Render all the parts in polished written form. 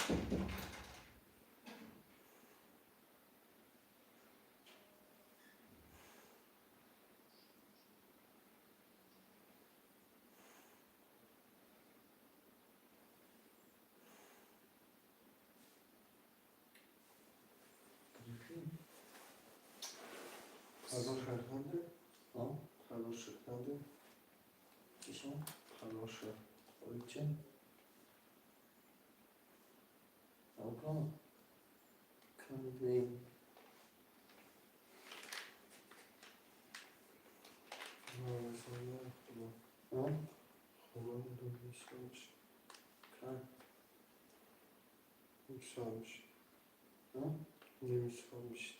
خلاص شدنده؟ ها؟ خلاص شدنده؟ چشم؟ خلاص شد. باید چه؟ آقا کندیم نه مثلا خوبه. ها؟ خوبه بودم میشتمش. کن میشتمش. ها؟ نمیشتمش.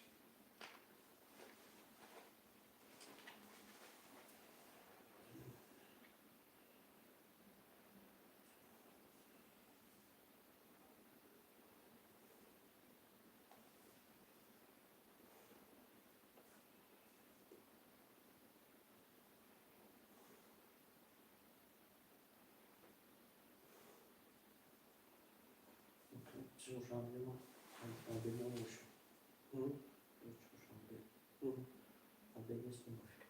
چهارشنبه ما شنبه نباشه چهارشنبه شنبه نیست باشه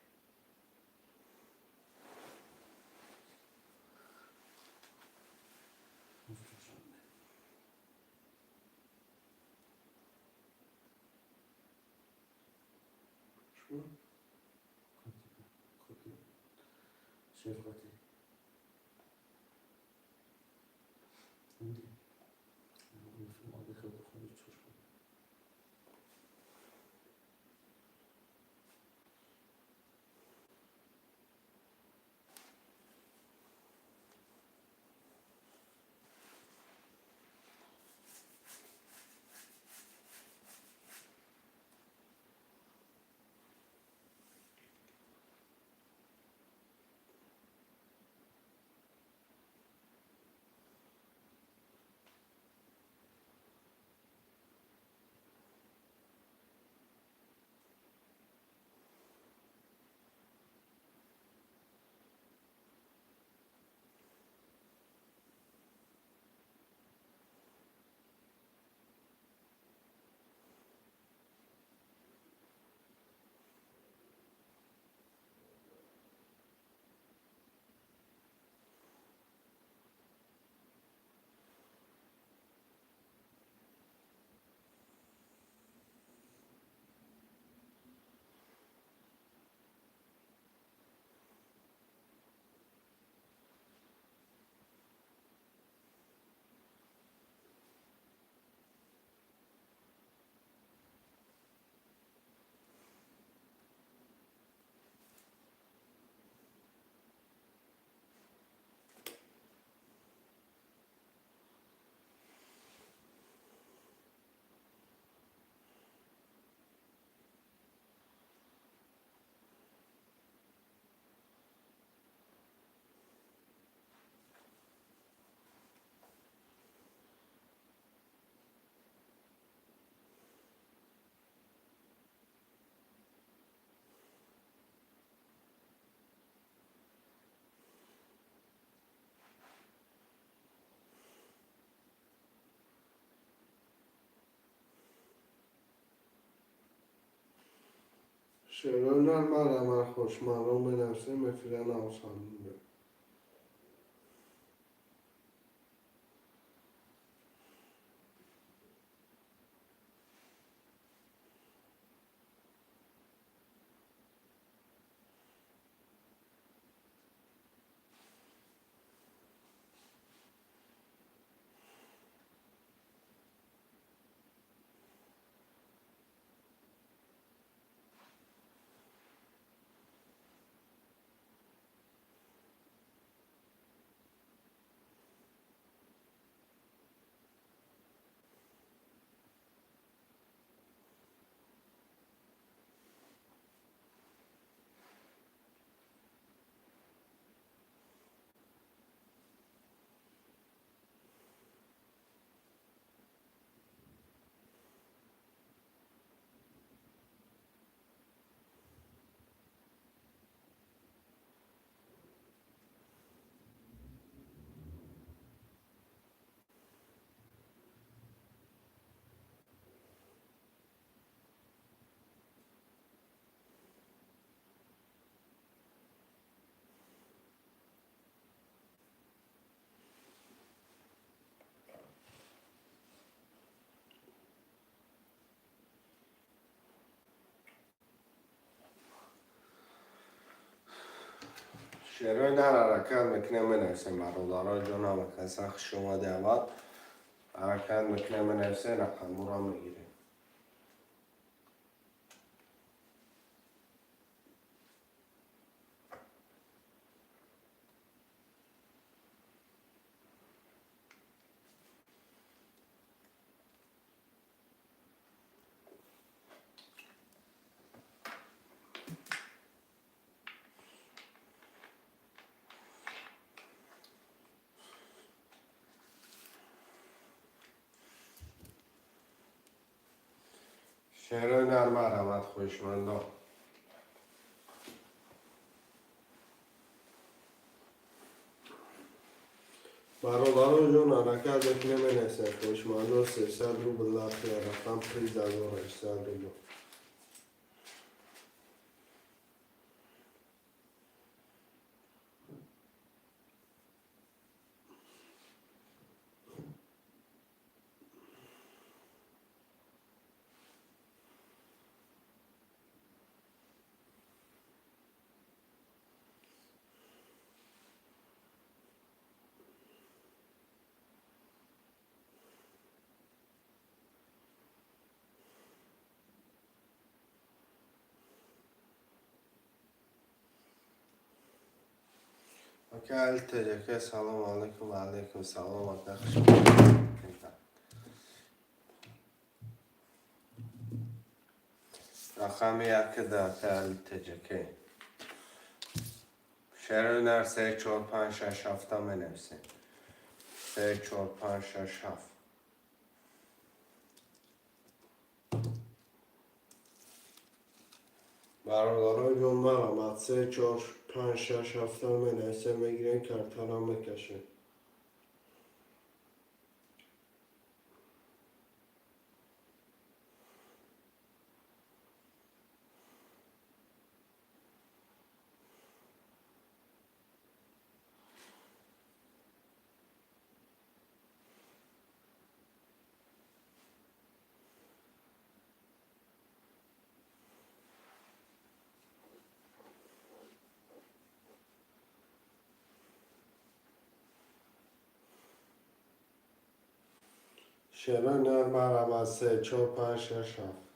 چهارشنبه شو؟ کتی شرکتی اندی اون فیلم آده خیلی خیلی چشم شعران المرمر خوشمرام به نفسه مثل آسانده. شعرهای در حرکت میکنه منویسیم برادرها جانم کسی خوش اومده اول حرکت میکنه منویسیم رقم را میگیریم. شعرهای نرم رحمت خوشمندان برادرها جان حرکت میکنه منویسیم خوشمندان 300 روبل لفظ رقم 13800 روبل. اوکی تجکه سلام علیکم و علیکم سلام و خوش رقم 1 تجکه شعر نر 3 4 5 6 7 منویسیم 3 4 5 6 7 برادرای جان مرحمت 3 4 5 6 7 منویسیم میگیرین کرتن هم میکشین. شعر نر مرحمت 3 4 5 6 7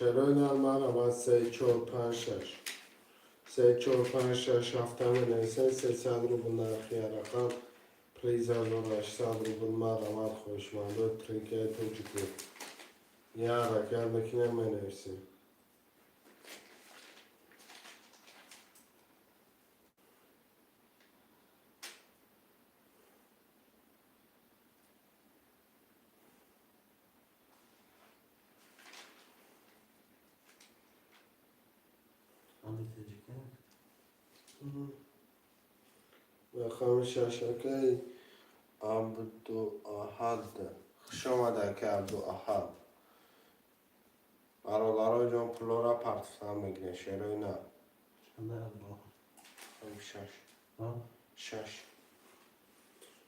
شعرهای نر مرحمت 3 4 5 6 3 4 5 6 7 منویسیم 300 روبل نرخی رقم 13800 روبل مرحمت خوشمندان ترینکه تجکه یه حرکت میکنه منویسیم. Hangi tecrübe? رقم ششکه عبدو احد خوش آمده که عبدو احد برادرای جان پلا را پرتفتن میگیرین شعرهای نه Sen de Allah. هم شش Ha? شش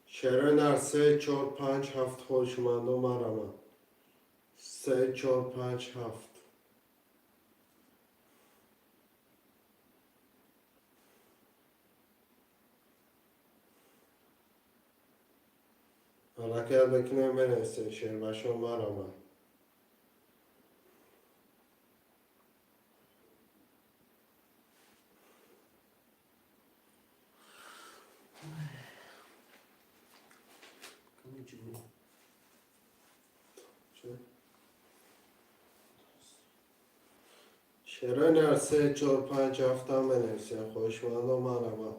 شعرهای نر 3 4 5 7 خوشمندان مرحمت 3 4 5 7 حرکت بکنه منویسین شعر بشان مرحمت. Kamu cümle. چه؟ شرایط 3 4 5 هفتم بنویسین. خوشمند و مرحبا.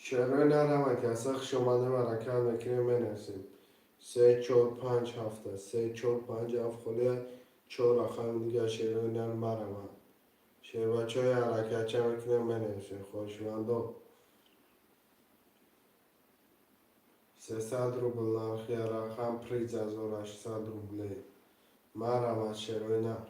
شرایط نرمه کسا شماده برکت میکنیم بنویسیم. 3 4 5 هفته 3 4 5 هفت خلی 4 رقم دیگه شرایط نرم مرمه. شیر بچه های حرکت چه میکنیم بنویسیم. خوشمند و 300 روبل نرخی رقم پریز از 800 روبلی مرمه شرایط نرم.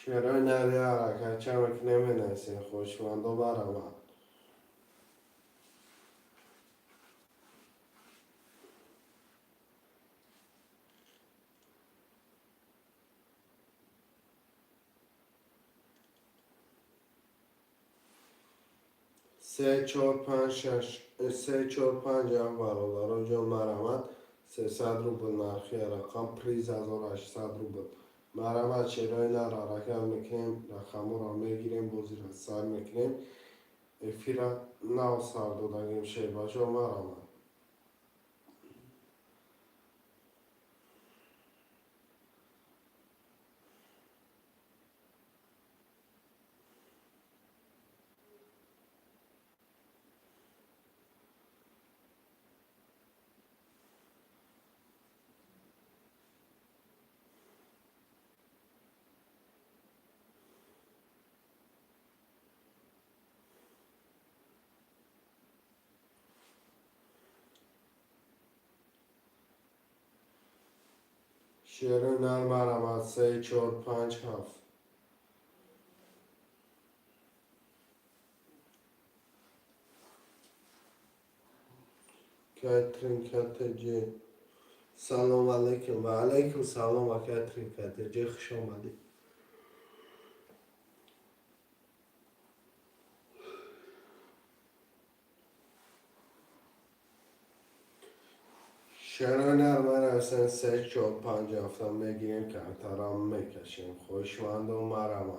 شرایط نری حرکت چه میکنیم بنویسیم. خوشمند و مرمه. سه چهار پنج شش 3 4 5 هفت برادر جان مرمت 300 روبل نرخی رقم پریز 1800 روبل مرمت شرای نر رقم میکنیم رقم را میگیریم بازی را سر میکنیم افیرا نو سر دادگیم شیر بچه مرمت. شرای نر مرمت 3 4 5 7 کاترین کاتجی سلام علیکم و علیکم سلام و کاترین کاتجی خوش آمدید. شرای نرمه رسن 3 4 5 هفته میگیریم که احترام میکشیم. خوشمند و مرمه.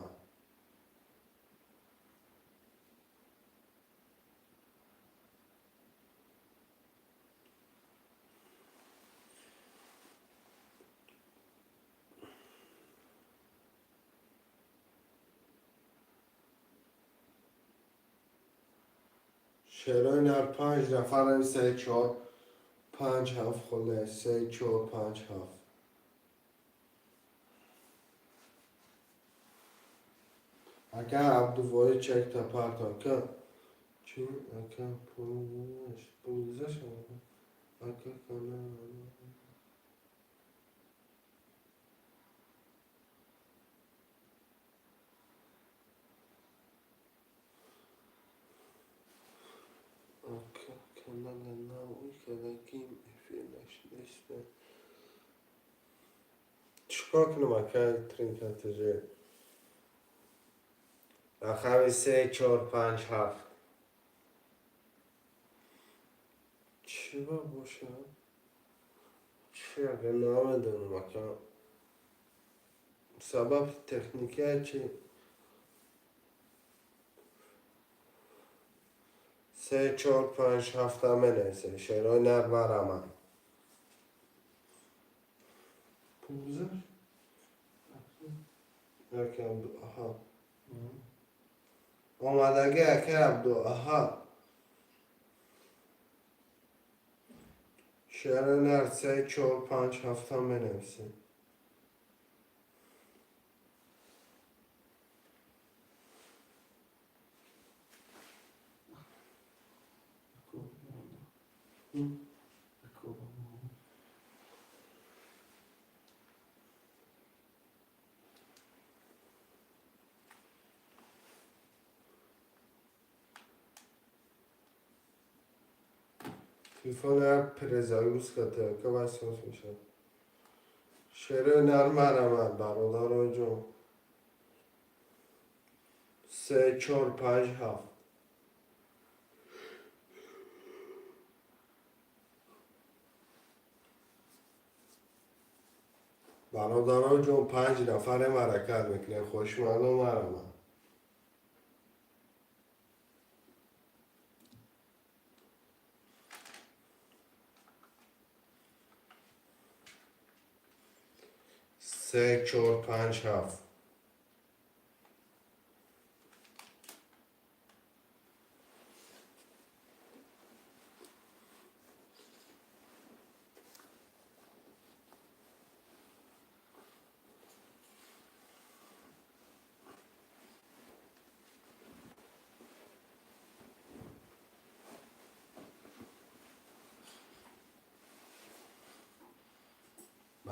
شرای نر 5 نفر 3 4 5 7 خله 3 4 5 7 اگه عبدالواری چک تا پرتا که چی؟ اگه پولزش اگه کنه اگه کنه نوی که دکیم افیلش نیسته چکا کنم اگه ترینکاتجی رقمی 3 4 5 7 چی باشه؟ چی اگه نامدونم اگه سبب تکنیکی چی؟ 3 4 5 7 بنویسین. شرای نر مرمه. پوزش؟ اگه عبدو آها آمدگی اگه عبدو آها شرای نر 3 4 5 7 بنویسین. تلفن پرزاگوس کته که واسه میشه. شعر نرمارم برادر جون. 3 4 5 7 برادران جون 5 نفر حرکت میکنه خوشمند و مرمه 3 4 5 7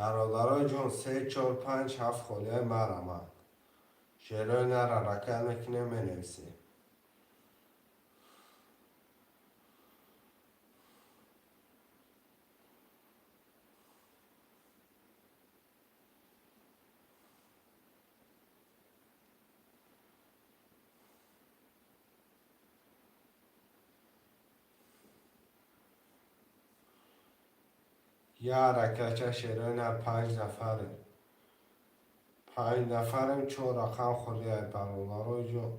برادران جون 3 4 5 7 خاله مرمه شعرهای نر حرکت میکنه منویسه یه حرکت شعرهای نر 5 نفره 5 نفرم 4 رقم خاله برادران جون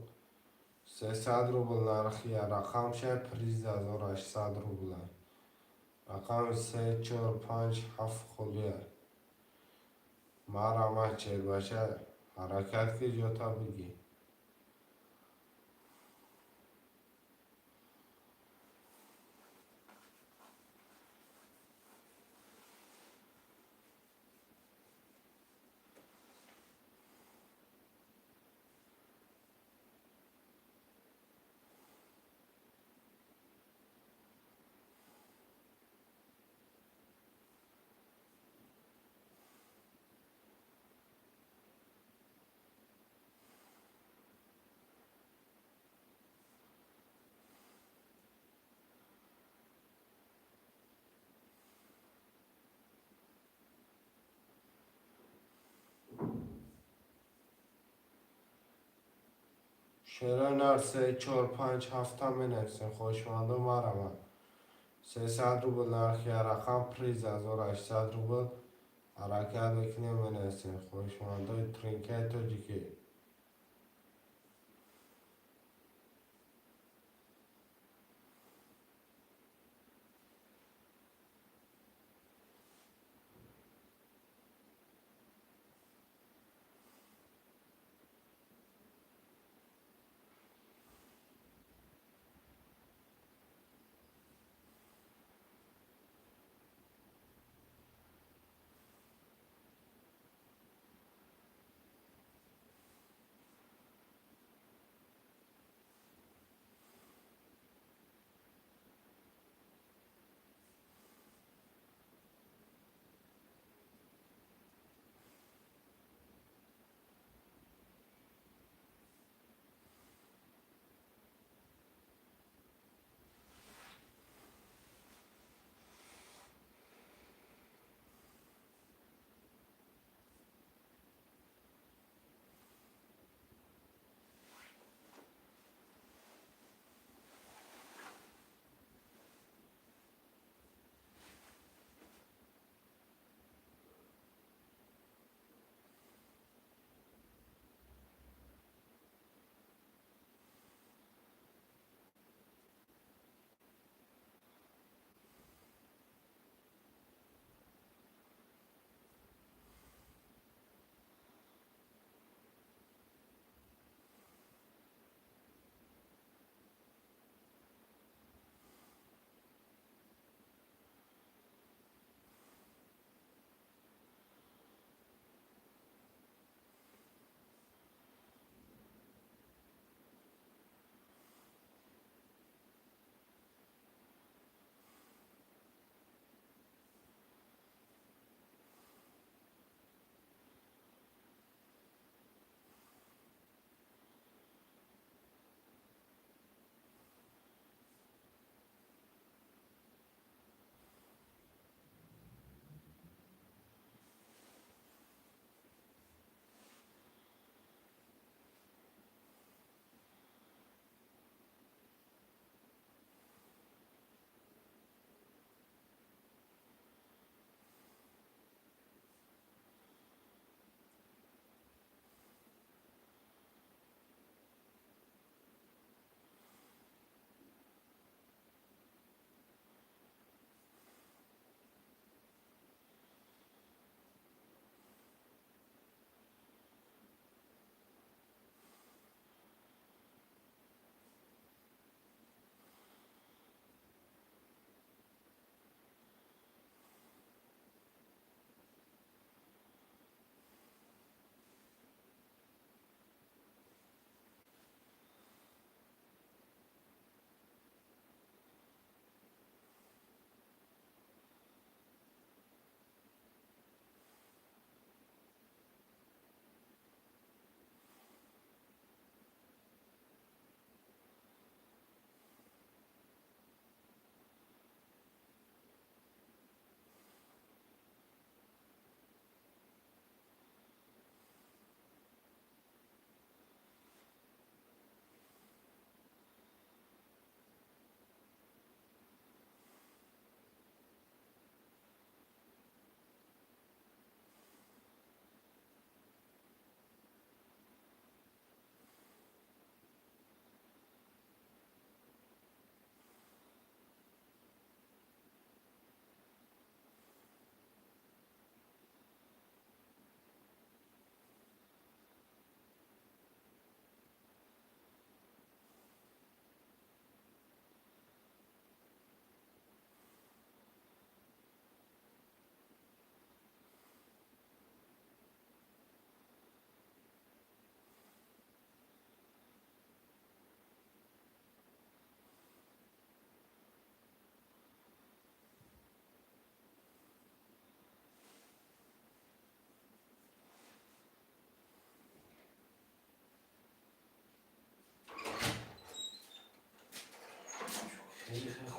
300 روبل نرخی رقم شه پریز 1800 روبل رقم 3 4 5 7 خاله مرمه چهر باشه حرکت که جوتا بگی شعرهای نر 3 4 5 7 هم بنویسین خوشمند و مرمه 300 روبل نرخی رقم پریز 1800 روبل حرکت بکنیم بنویسین خوشمند و ترینکت و جیکی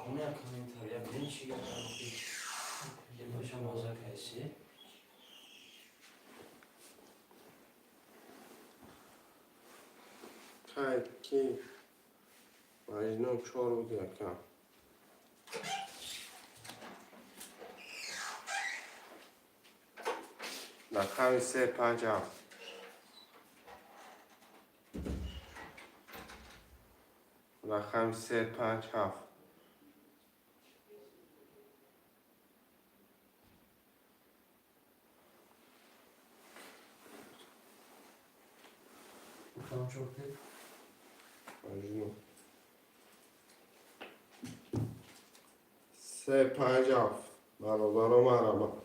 Onu yakalamayı tabii ya. Benim işi yapmam. Yılbaşı olacak her şey. ki Mecnun kör بود یکم رقم 357 رقم 357 Bakalım çok değil. مجنون 357 برادرم عربم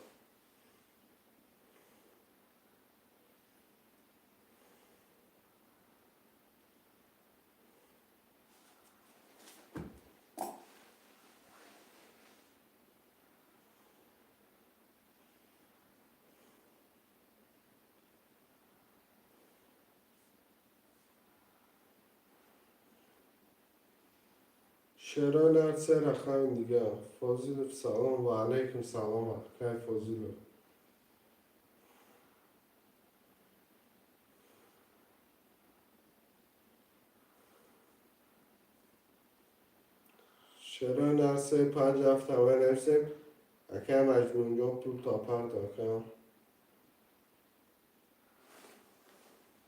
شعرهای هر سه رقم دیگه فاضل سلام و علیکم سلام کی فاضل شعرهای هر سه 57 اول نفسیم اکه مجنون yok pul tapar da که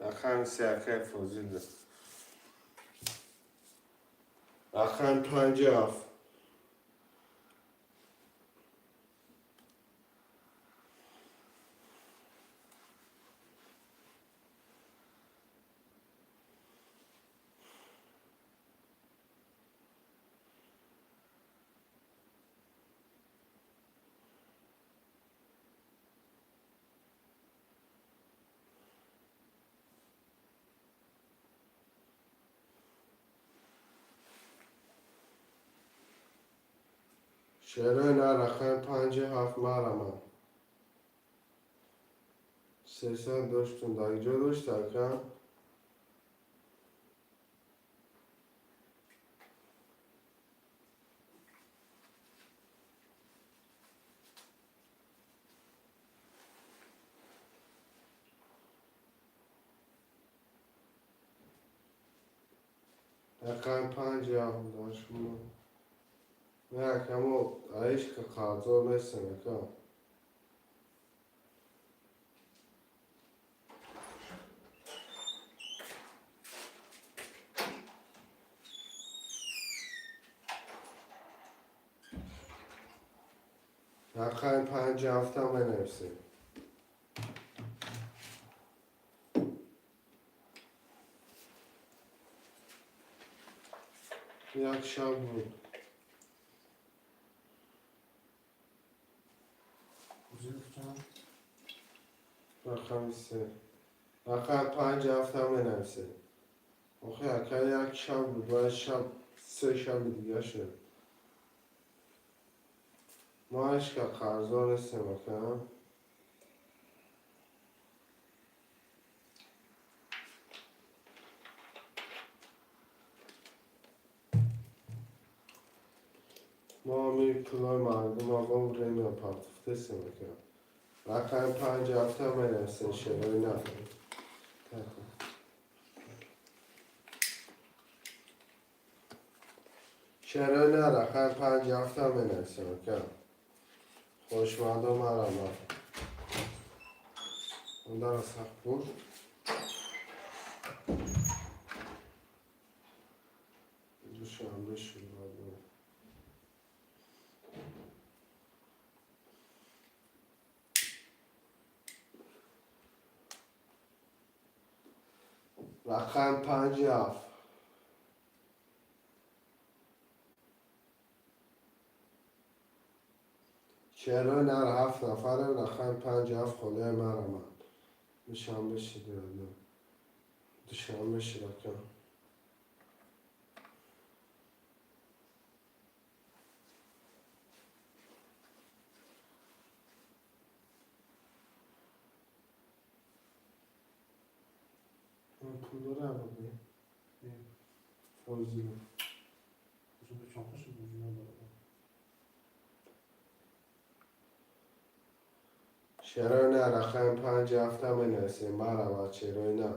رقم 3 اکه فاضل رقم 57 شعرهای نه رقم 57 مرمم سیستم داشتون در اینجا داشت اکم رقم 57 داشتون نه اکم o aici că cazul nu este că رقم 57 هم بنویسیم یک شب بود Güzel canım. رقم 3 رقم 57 هم بنویسیم آخه اکه یک شب بود باید شب 3 شب دیگه شد ما هیچ که قرضا نیستیم اکم ما همین پولای مردم آقا و رمی پرتفته سیم اکم رقم 57 هم بنویسیم شبایی نکنیم شعرهای نه رقم 57 هم بنویسیم اکم خوشمنده مرمم اون در سخت بود دوشنبه شد رقم 57 شعرهای نر 7 نفره رقم 57 خاله مرمم دوشنبه شد دوشنبه شد اکم اون پول رو بودی فوزی Güzel bir çantası bu yüzüne beraber. چرا نه رقم 5 هفته بنویسیم مرا چرا نه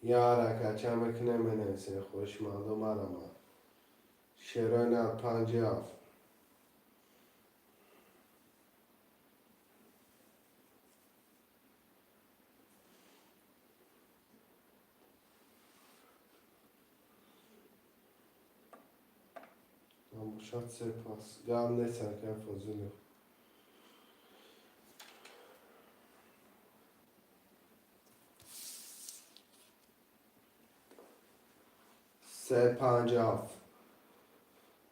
یا حرکت چمک نمینویسیم خوشمند مرا چرا نه 5 هفت شاید سپاس گم نیستن که فضولی سه 5 هفت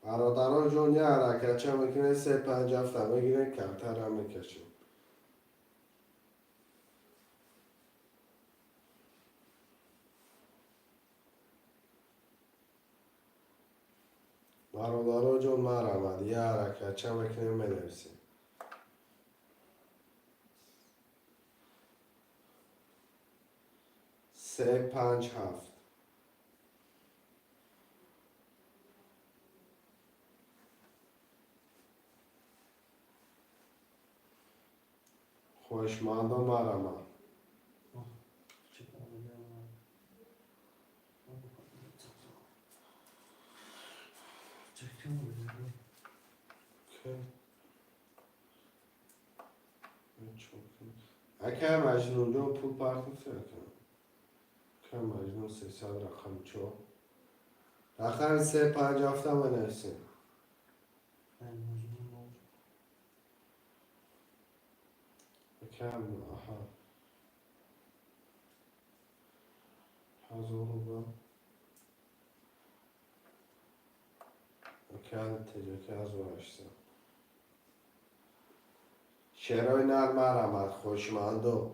برادران جون یه حرکت چه میکنه 3 5 هفت هم بگیره کمتر هم میکشیم برادران جون مرمد یه حرکت چه میکنه بنویسیم 3 5 7 خوشمند مرمد چه کنم چکم بودیم اکه مجنون جون پول پرت میکنه که مجنون 300 رقم چو رقم 3 5 هفت هم بنویسیم کم آها هزار رو کم تجا که از باشتم شرای نر مرمد خوشمند و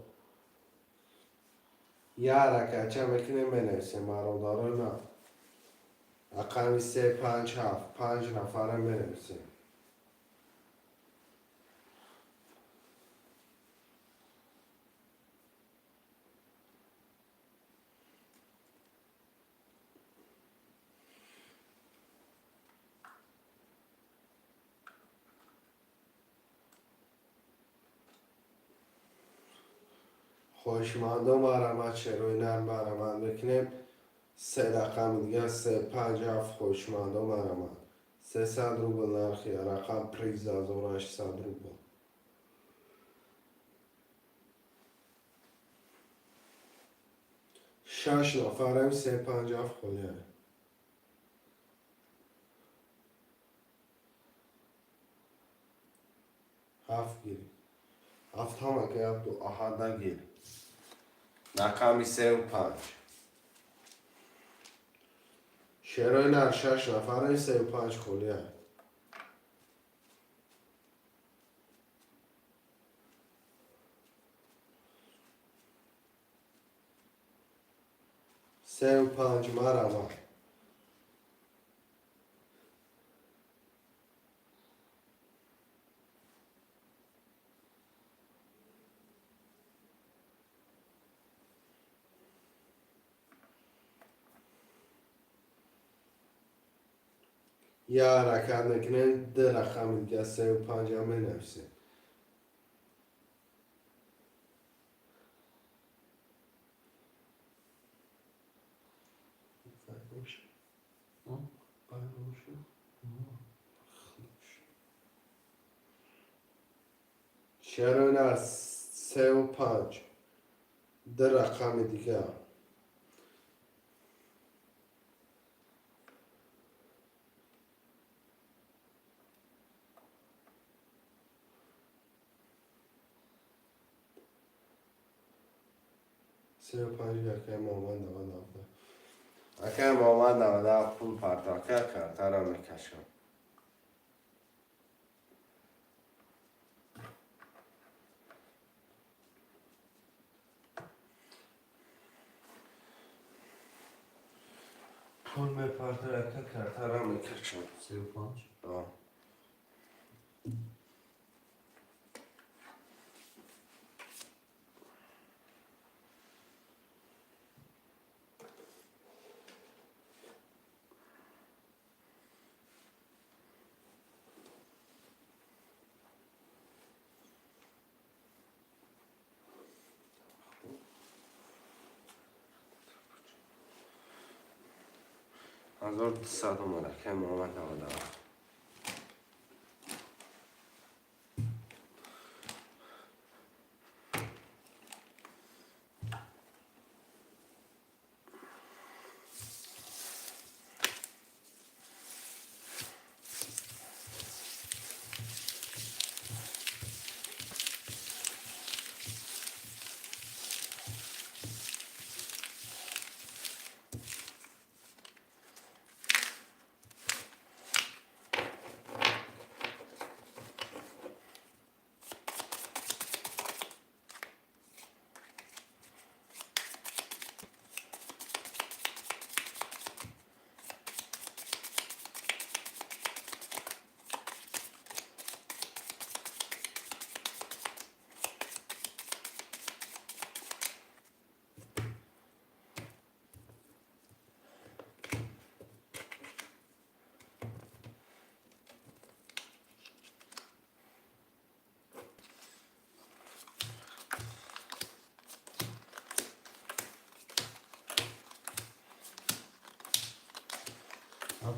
یه حرکت چه میکنیم بنویسیم مرادارو نه رقمی 3 5 7 5 نفرم بنویسیم خوشمند و مرمد شروع نر مرمد بکنیم 3 رقم دیگه 3 5 7 خوشمند و مرمد 300 روبل نرخی رقم پریز 1800 روبل 6 نفرم 3 5 7 خولیه 7 گیری 7 همه که دو آهده گیری رقمی 3 و 5 شروع نر 6 نفرم 3 و 5 خولیه 3 و 5 مرمد 1 حرکت میکنیم 2 رقم دیگه 3 و 5 هم بنویسیم شروع نر 3 و 5 2 رقم دیگه 3 و 5 یکی مامان 97 اکه مامان 97 پول پرداخت کرد ترا میکشم پول میپرداخت کرد ترا میکشم 35 آه 1200 مرکب محمد نوادار.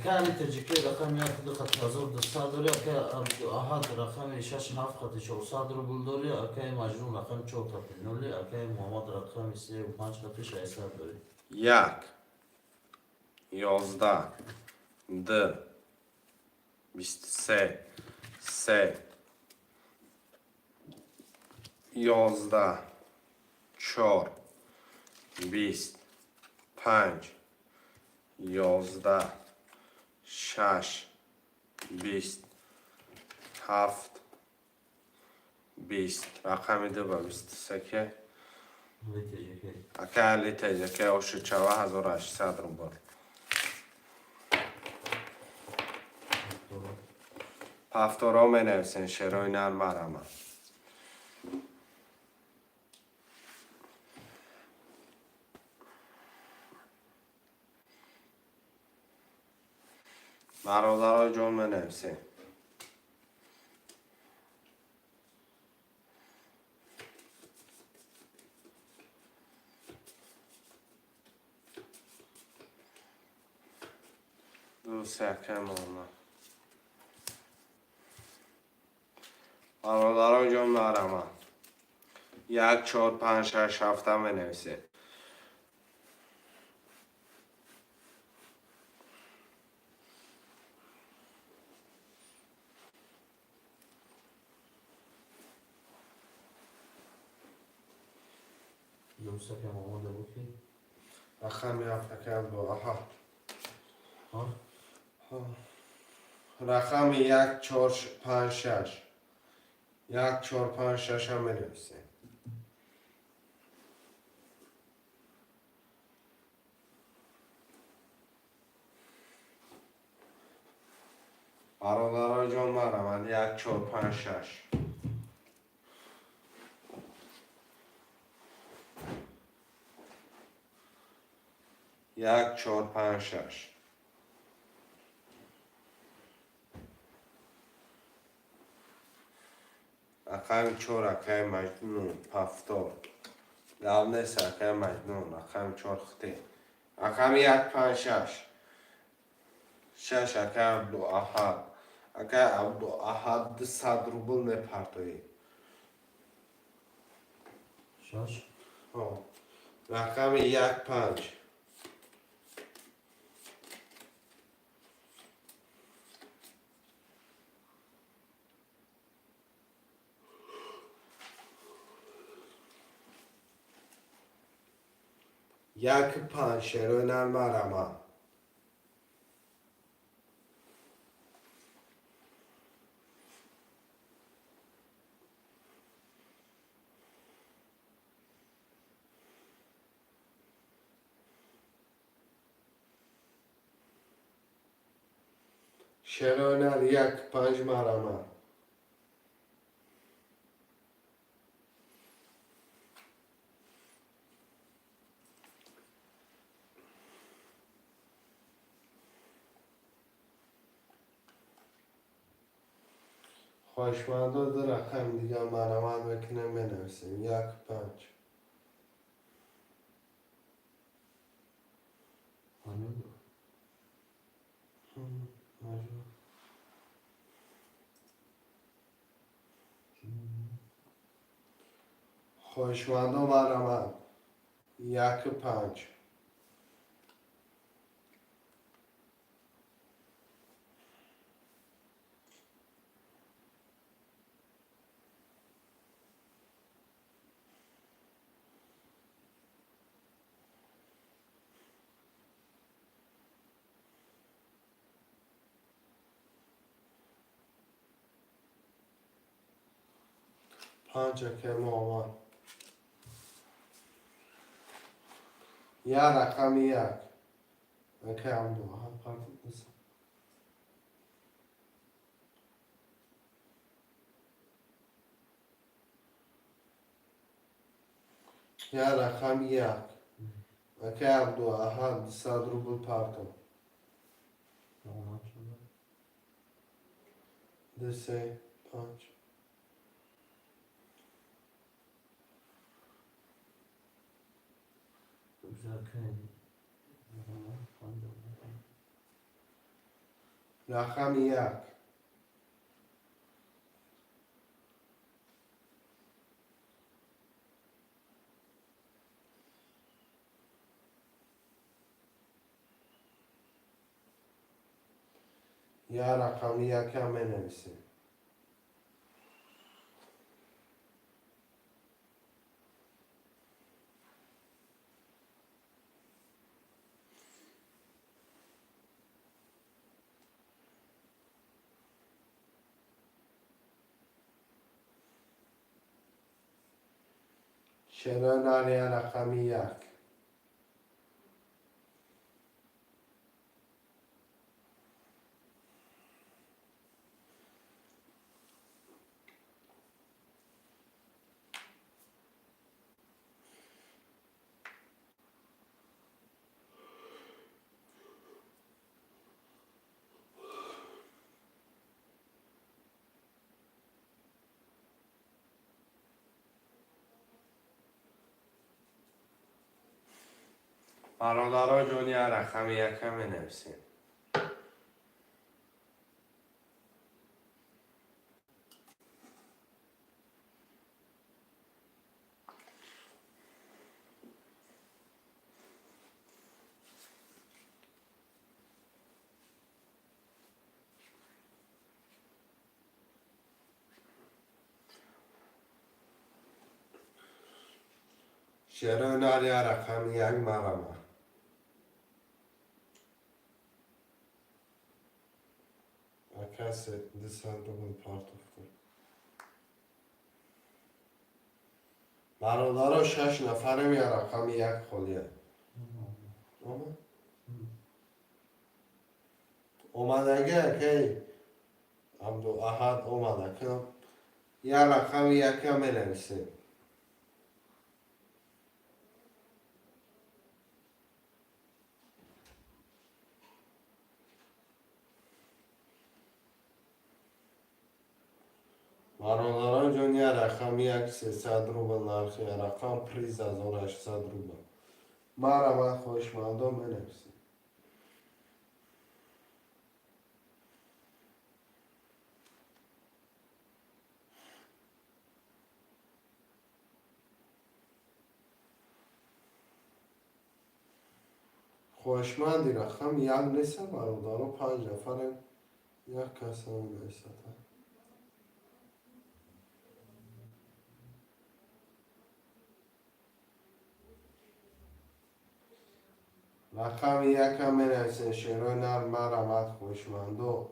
كان تجيكي رقم ياخذ خط أزور الصادري أكا أحد رقم شاش هاف خط شو صادر بولدوري أكا مجنون رقم شو تبينولي أكا محمد رقم سه و پنج خط شاي صادري. یک 11 2 23 3 11 4 25 11 6 20 7 20 رقمی دو با 23 که اللي تجيكي. اکه علی تیجه که اوشو 4800 روبل. پفتورا می نویسین شروع نر مرمه. برادرها جون می نویسین. دو سکه مانا. برادرها جون مرمه. 1 4 5 6 7 می نویسین. يوسف يا محمد أبوكي. رقمی هفته با آها. ها. رقم 1 4 5 6 1 4 5 6 هم می نویسین. برادرها جان مرمد 1 4 5 6 1 4 5 6 رقم 4 اکه مجنون پفتار دولنس اکه مجنون رقم 4 خطی رقم 1 5 6 6 اکه عبدو احد اکه عبدو احد 100 روبل نپرتوی شاش. رقم 1 5 1 5 شروع نر مرمه. شروع نر 1 5 مرمه. خوشمنده دو رقم دیگه مرمت بکنه بنویسیم 1 5 هنوز. مجبور. خوشمندم مرمد 1.5 5 که مامان یا رقم 1 که هم دو پارتو بسن یا رقم 1 که هم دو احد 100 روبل پارتو نامه شده. دسه 5 Güzel köydi. رقم 1 یا رقم 1 هم بنویسیم شنوناری رقم 1 برادرها جون یا رقم 1 هم بنویسیم شنوناری رقم 1 مرمه کسی 200 روبل پارتو کنه برادرها 6 نفرم یا رقم 1 خالیه اومدگه که هم دو احد اومده که یا رقم 1 هم بنویسیم برادران جون یا رقم 1 300 روبل نرخ یا رقم پریز 1800 روبل مرمت خوشمندم بنویسیم خوشمندی رقم 1 نیست برادران 5 نفر یک کس هم نیست رقم 1 هم بنویسین شیرای نر مرمت خوشمندو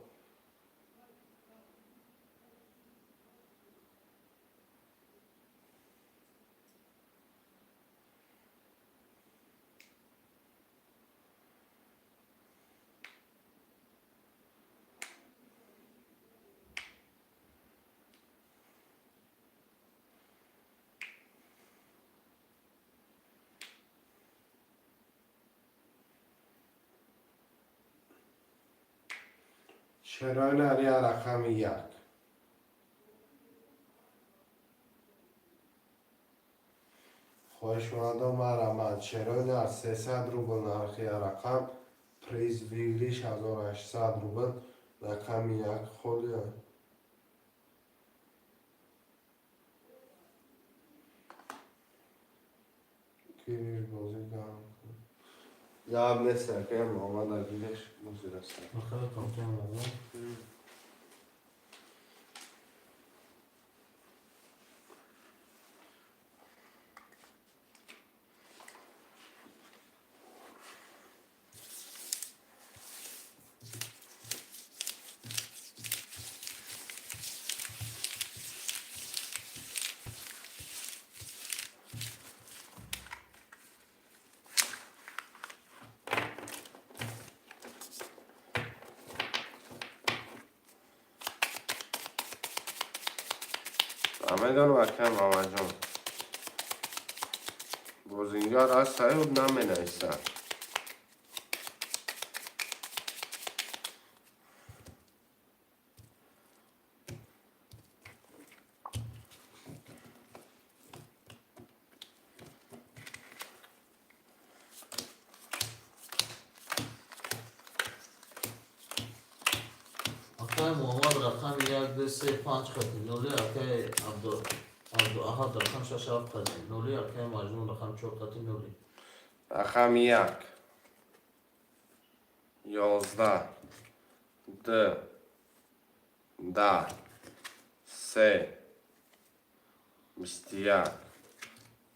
شیرای نر یا رقم 1 خوشمندو مرمت شیرای نر 300 روبل نرخ یا رقم پریز ویگلیش 1800 روبل رقم یک خوریا گیریر بازی گرم کن یا هم نیست که محمد علیش موزی رسته بخیر کامتون بابا. همه دانو اکم محمد جان بازینگار از سایب نمی نیستن اکای محمد رقم 1 2 3 5 خطی نولی اکای عبدو احد رقم 6 7 خطی نولی اکای مجنون رقم 4 خطی نولی رقم یک 11 2 10 3 21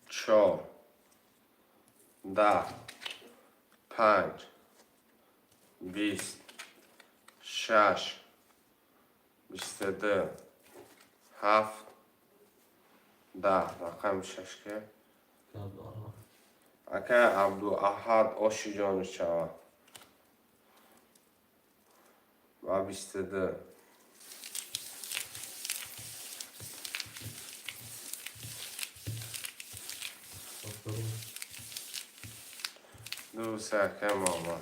4 10 5 20 6 22 7 10 رقم 6 که عبدو احد اکه عبدو احد آشی جانش شوه و 22 دو سکه ماما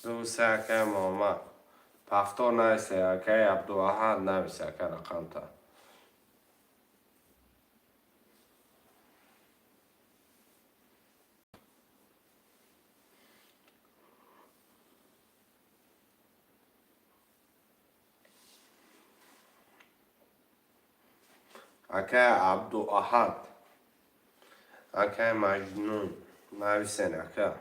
دو سکه ماما پفتار نیسته اکه عبدو احد نمیسه که رقم تا اکه عبدو احد اکه مجنون نویسن اکه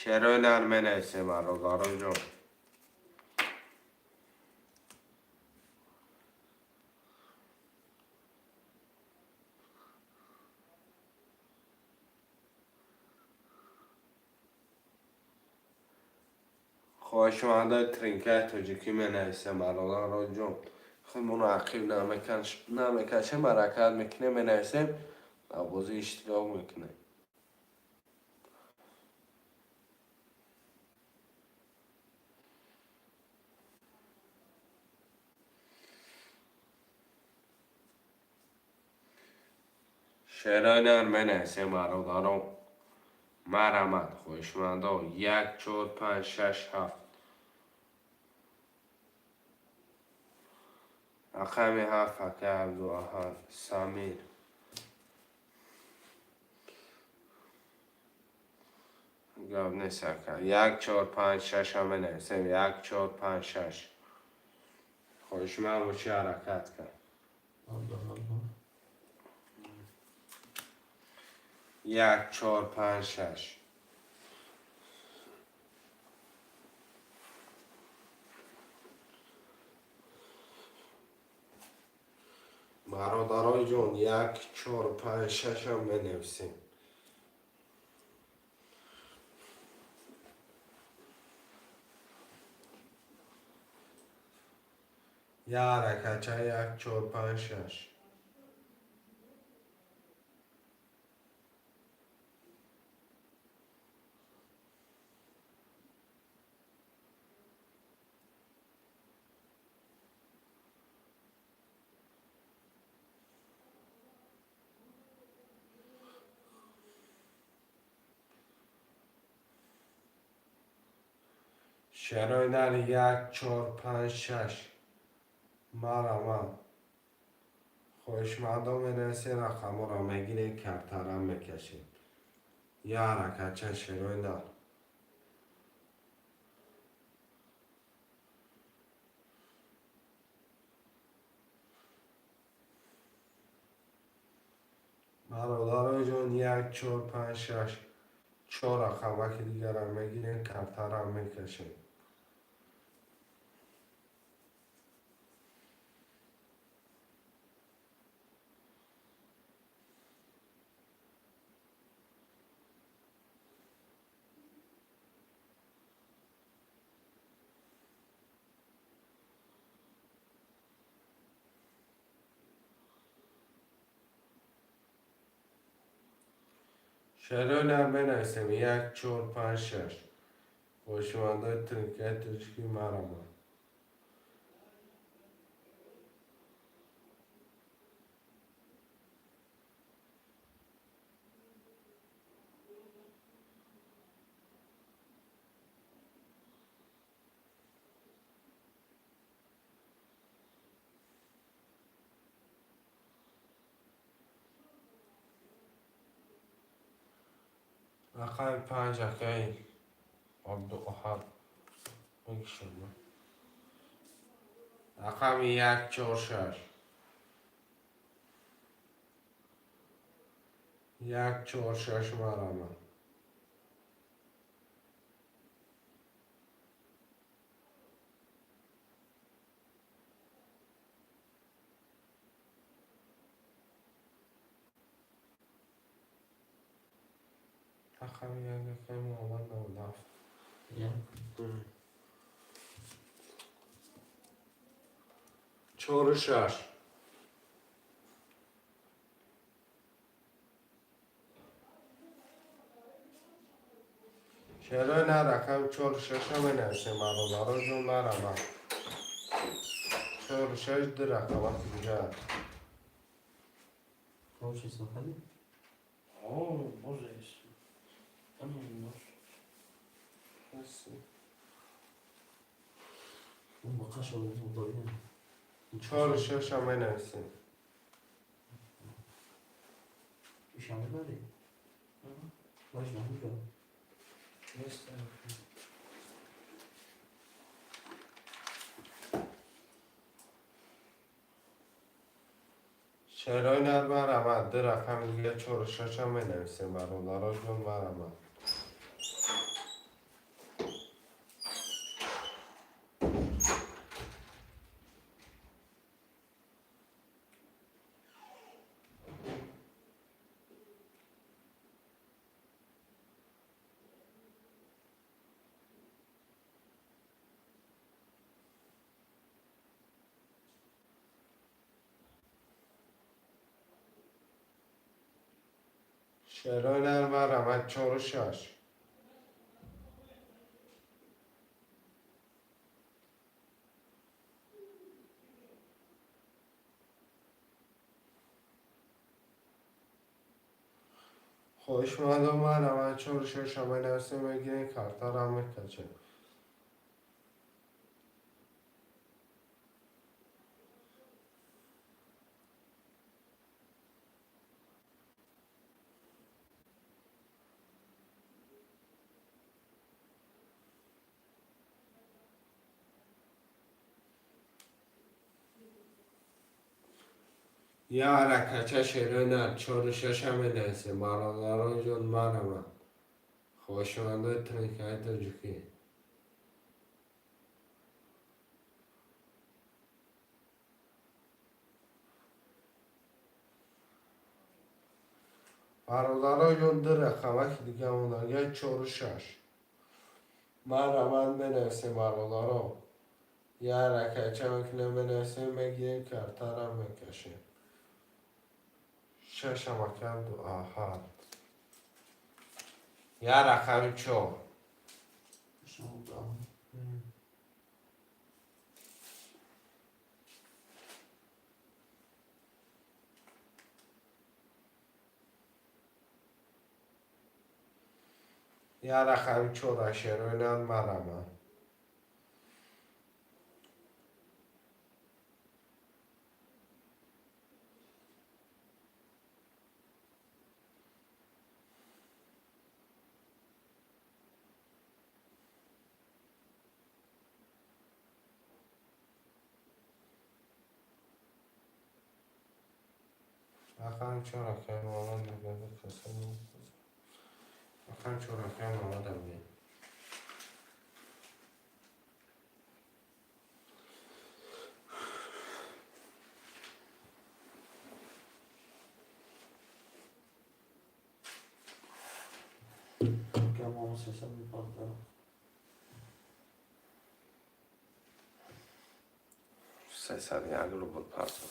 شروع نرمه نیسته من رو دارو جون خواهشمنده ترینکه تاجیکی می نیسته من رو دارو جون خیلی منو عقیب نمیکشه مرکت میکنه می نیسته بازی اشتراک میکنه شروع نرمه نیسته من رو دارو مرمت خوشمنده 1 4 5 6 7 رقم 7 اکه عبدو احد سمیر گاب نیست اکه 1 4 5 6 همه نیستیم 1 4 5 6 خوشمند و چی حرکت کرد عبدو احد 1 4 5 6 برادرای جون 1 4 5 6 هم بنویسیم یا حرکت 1 4 5 6 شروینر 1 4 5 6 مرا خوشمندم بنویسی رقم را میگیریم کرترم میکشیم یا حرکت شروینر برادرای جان 1 4 5 6 4 رقم که دیگر هم میگیریم کرترم میکشیم شروینر بنویسیم 1 4 5 6 خوشمندای ترکیه ترکی مرا رقم 5 اکی عبدالاحد میکشم رقم 1 4 6 1 4 6 مرا رقم 1 اکی محمد نودف یا 4 6 شروینر رقم 4 6 هم بنویسیم برادرای جان مرا 4 6 در رقم دیگر کوچی سفری O, Boże jeszcze. Tam nie masz. اون با قش رو داریم 4 6 هم بنویسیم پیشمه داری؟ باش نمیجا Jestem. شروینر مرا در رقم دیگر 4 6 هم بنویسیم برادرای جان مرا شروینر مرا 4 6 خوشمندم مرا 4 6 هم بنویسیم میگیریم کرترم میکشیم یا حرکت شروینر 4 6 هم بنویسیم برادرای جان مرا خوشمندای ترکیه ترکی برادرای جان در رقم که دیگه موندن 1 4 6 مرا بنویسیم برادرها یا حرکت چه میکنیم بنویسیم میگیریم کرترم میکشیم 6 هم کرد و آخر یا رقم 4 پیشمه دارم یا رقم 4 شروینر مرا Akan çorakken olan bir bebek kasım. Akan çorakken olan da bir. Kam ama sesem bir patlar. Sesler yani rubul pardon.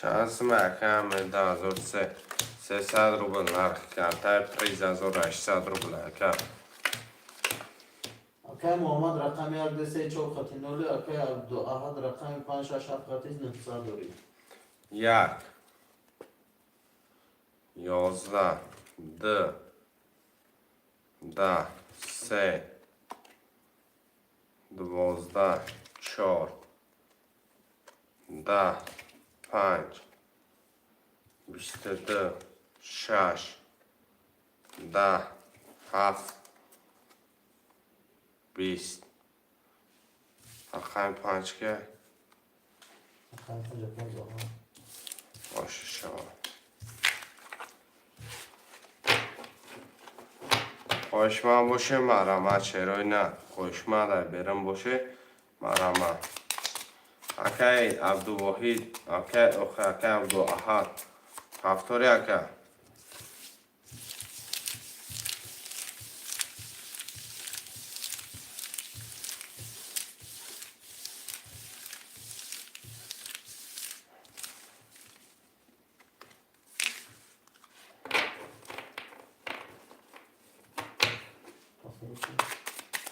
Şansım erken mi daha zor 300 rubl narx kartay priz 1800 rubl erken. Akay Muhammed rakam yak dese çok katinoli. Akay Abdu Ahad rakam 5 şafkatiz nefsa dori. Yak 11 10 3 12 4 10 5 22 6 10 7 20 Akay 5 ke Akay Japon zaman. باشه شما خوشمن باشه مرمه چرا نه خوشمن در برم باشه مرمه اکی عبدالواحد اکی عبدالاحد هفتاری اکی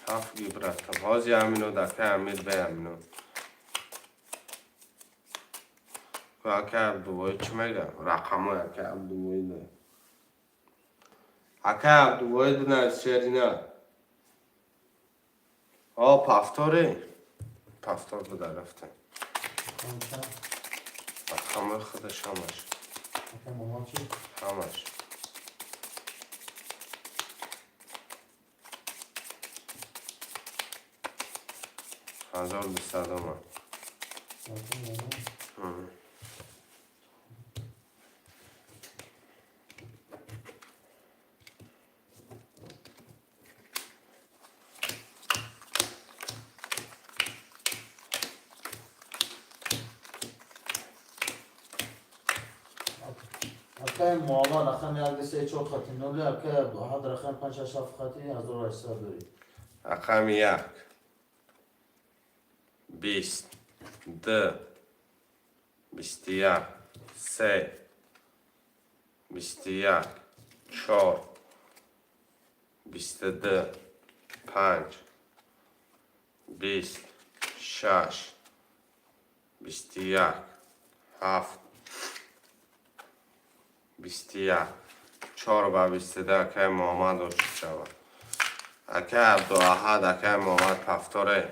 هفت گیبرتم هازی امینو دکه امید به امینو اکی عبدالواحد چی میگه؟ رقمو اکی عبدالواحد نه اکی عبدالواحد نه چری نه پفتاره پفتار بوده رفته رقمو خودش همش Akay Muhammed çi? همش 1200 Akay Muhammed. Akay Muhammed rakam yak dese çok katinoli. Akay Abdu Ahad rakam 5 şafkatiz 1800 dori. رقم 1 20 2 21 3 21 4 22 5 20 6 21 7 21 4 و 22 اکی محمد رو شود اکی عبدالاحد اکی محمد پفتاره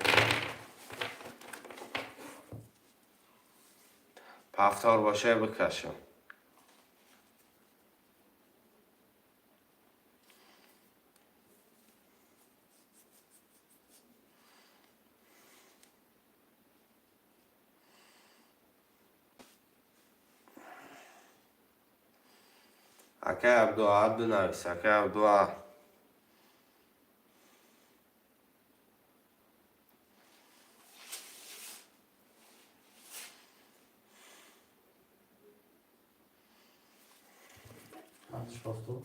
پفتار باشه بکشم اکی عبدالاحد بنویس اکی عبدالاحد Hangi pafto?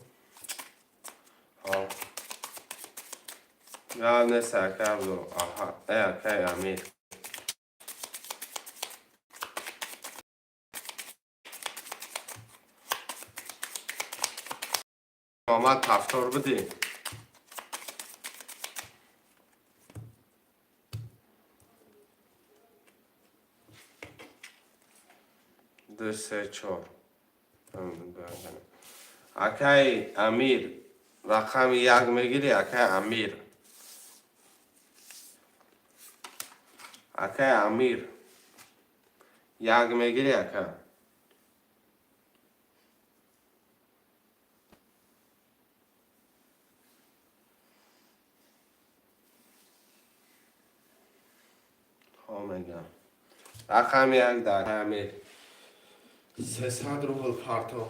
یا نسه اکی عبدالاحد اکی امیر آمد تفتار بدی. 2 3 4 اکای امیر رقم 1 میگیری اکای امیر. اکای امیر 1 میگیری اکای. میگم رقم 1 در امیر 300 روبل پارتو.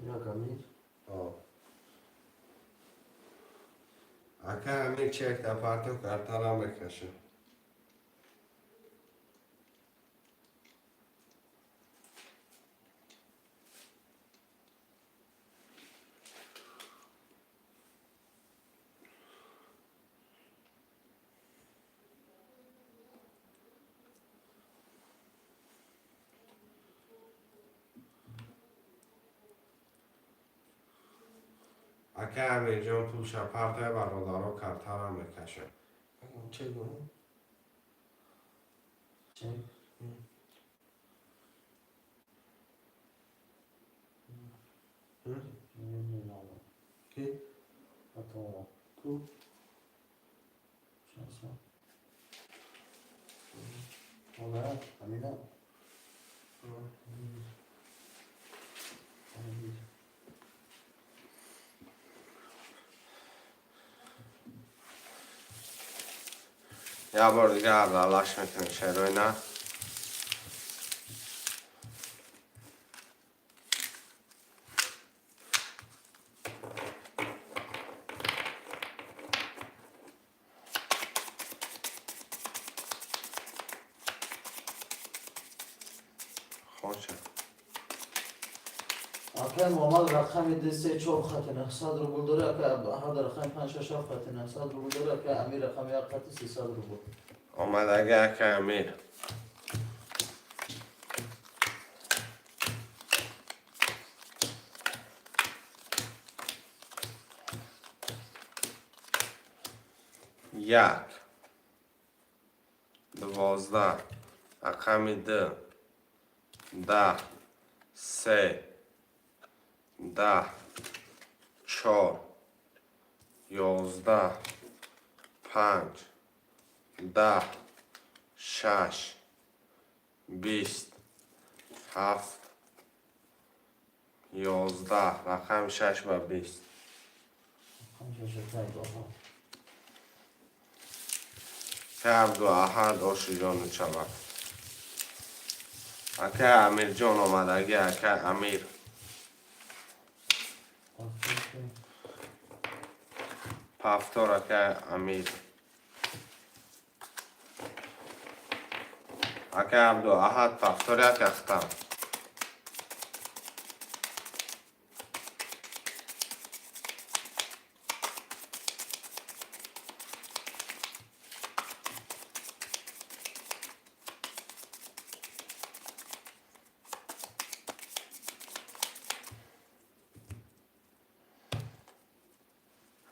یک امیر اکای امیر چک در پارتو کرتارا میکشه. اکای امیر جان پول شپارتای برادارو کرتارا میکشه. چه کنم؟ چه؟ نمیدونم کی؟ حتی تو شناسم آره امیدم یه بار دیگه عبداللهش میکنیم شروع نه. خوشه اکای محمد رقم 2 3 4 خط 900 روبل داره. اکای احد رقم 5 6 7 خط 900 روبل داره. اکای امیر رقم 1 خط 300 روبل. آمد اگه اکای امیر یک 12 رقم 2 10 3 10 4 11 5 10 6 20 7 11 رقم 6 و 20. 5 6 7 که عبدو احد آشی جان چمد. اکه امیر جان آمد اگه اکه امیر پفتار اکه امیر اکه عبدو احد پفتار یک اختم.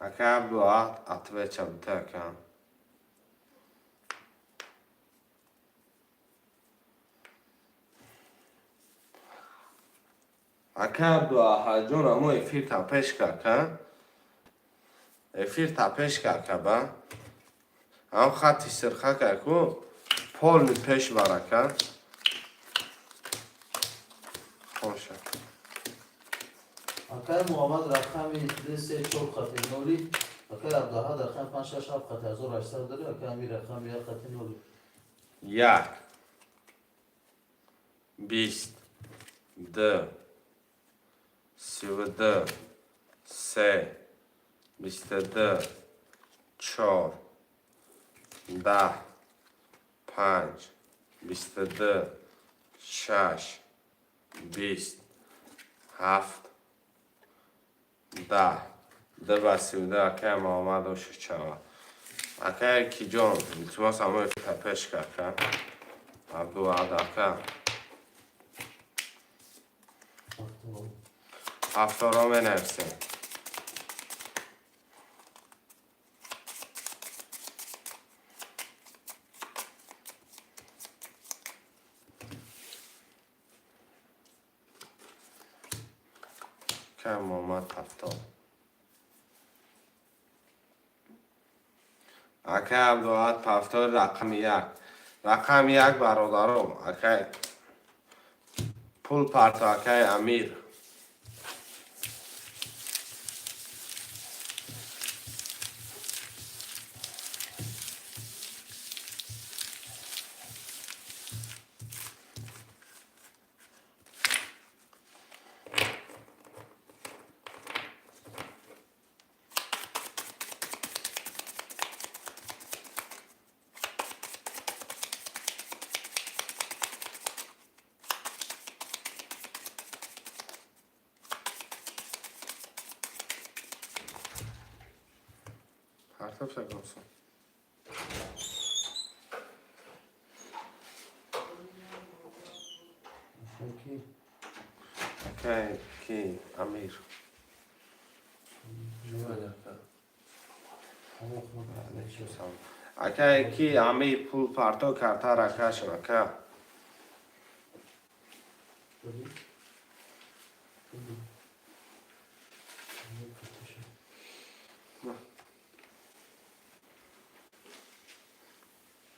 اکه عبدو احد اتوه چبته کن. اکه عبدو احد جان امو افیر تا پیش که افیر تا پیش که با هم خطی سرخه که که پول می پیش برکن. خوشه اکای محمد رقم 2 3 4 خط 0. اکای عبدالحد رقم 5 6 7 خط 1800 داره. اکای امیر رقم 1 خط 0. 1 20 2 32 3 22 4 10 5 22 6 20 7 10 2 و 32 که محمد و شچوه Aka ki John, iltimas ama tepeş kaka. Abdu adaka. Haftaram enersin. Kam اومد هفتاد. اکه عبدالعاد هفتاد رقم یک. رقم یک برادرم. اکه پول پرت اکه امیر. Artık sakınsın. Peki. اکه کی امیر. اکه کی امیر پول پرتو کرده رکشم اکه.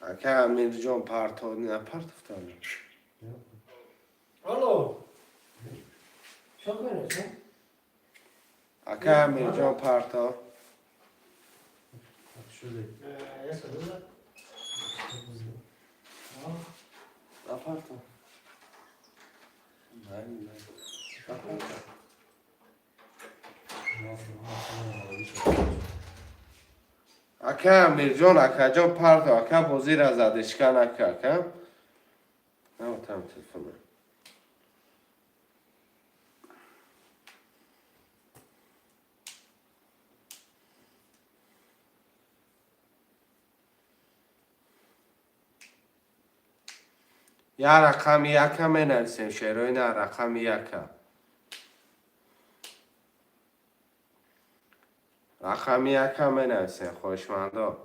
اکه امیر جان پرتو نه پرتفتانی. الو شکر است اکه امیر جان پرتو. Şöyle. یا سلام Aparta. Nein. Aparta. اکه میرجان اکه جان پرتو اکه بازی را زدشکن اکه اکه. نه تام تلفنه. یا رقم یک می نرسیم شیروی نه رقم یک. رقم یک می نرسیم خوشمندا.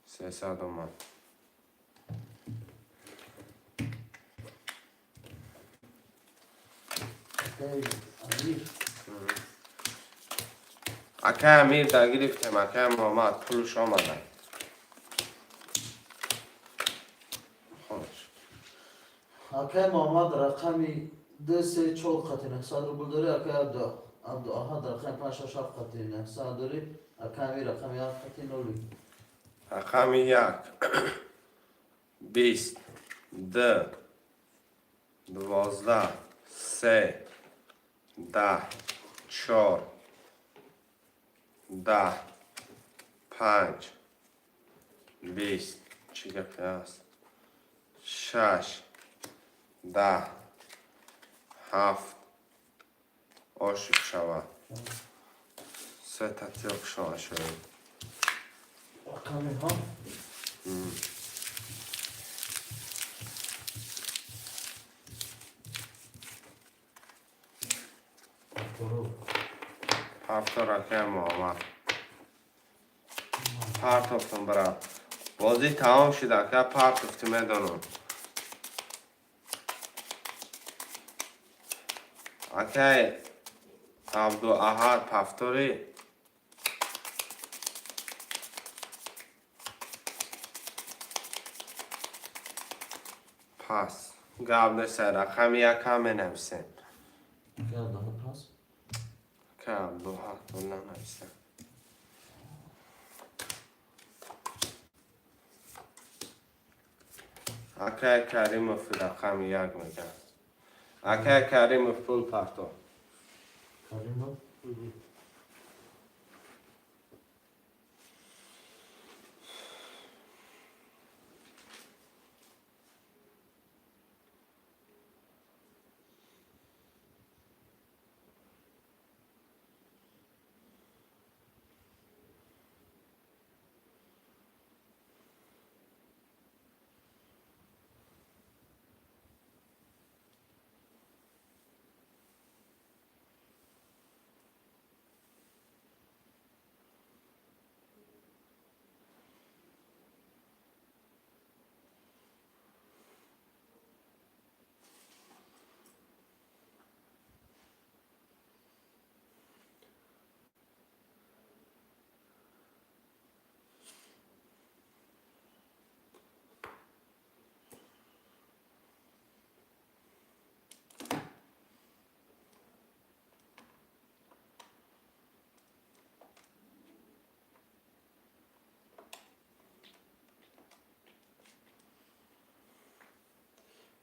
سیصد اومد. اکه امیر در گرفتیم اکه محمد پولش آمدن. Akay Muhammed rakami 2-3 katine sadr bulduri akay abdu ahad rakam 5-6 katine sadri akami rakam 1 katine oli. رقم یک 20 10 12 3 10 4 10 5 20 چی گفته است 6 10 7 عاشق شود 3 تطیق شد Rakami ha? Doğru. هفت رقم محمد پرت افتم برا بازی تمام شده که پرت افتی میدانم اکه عبدو احد پفتوری پس گاب نسه رقم یک هم نمیسه Gel daha pas. که عبدو احد ولی نمیسه اکه کریم افتی رقم یک میگن اکه کریم افتی پول پرتو Karimo.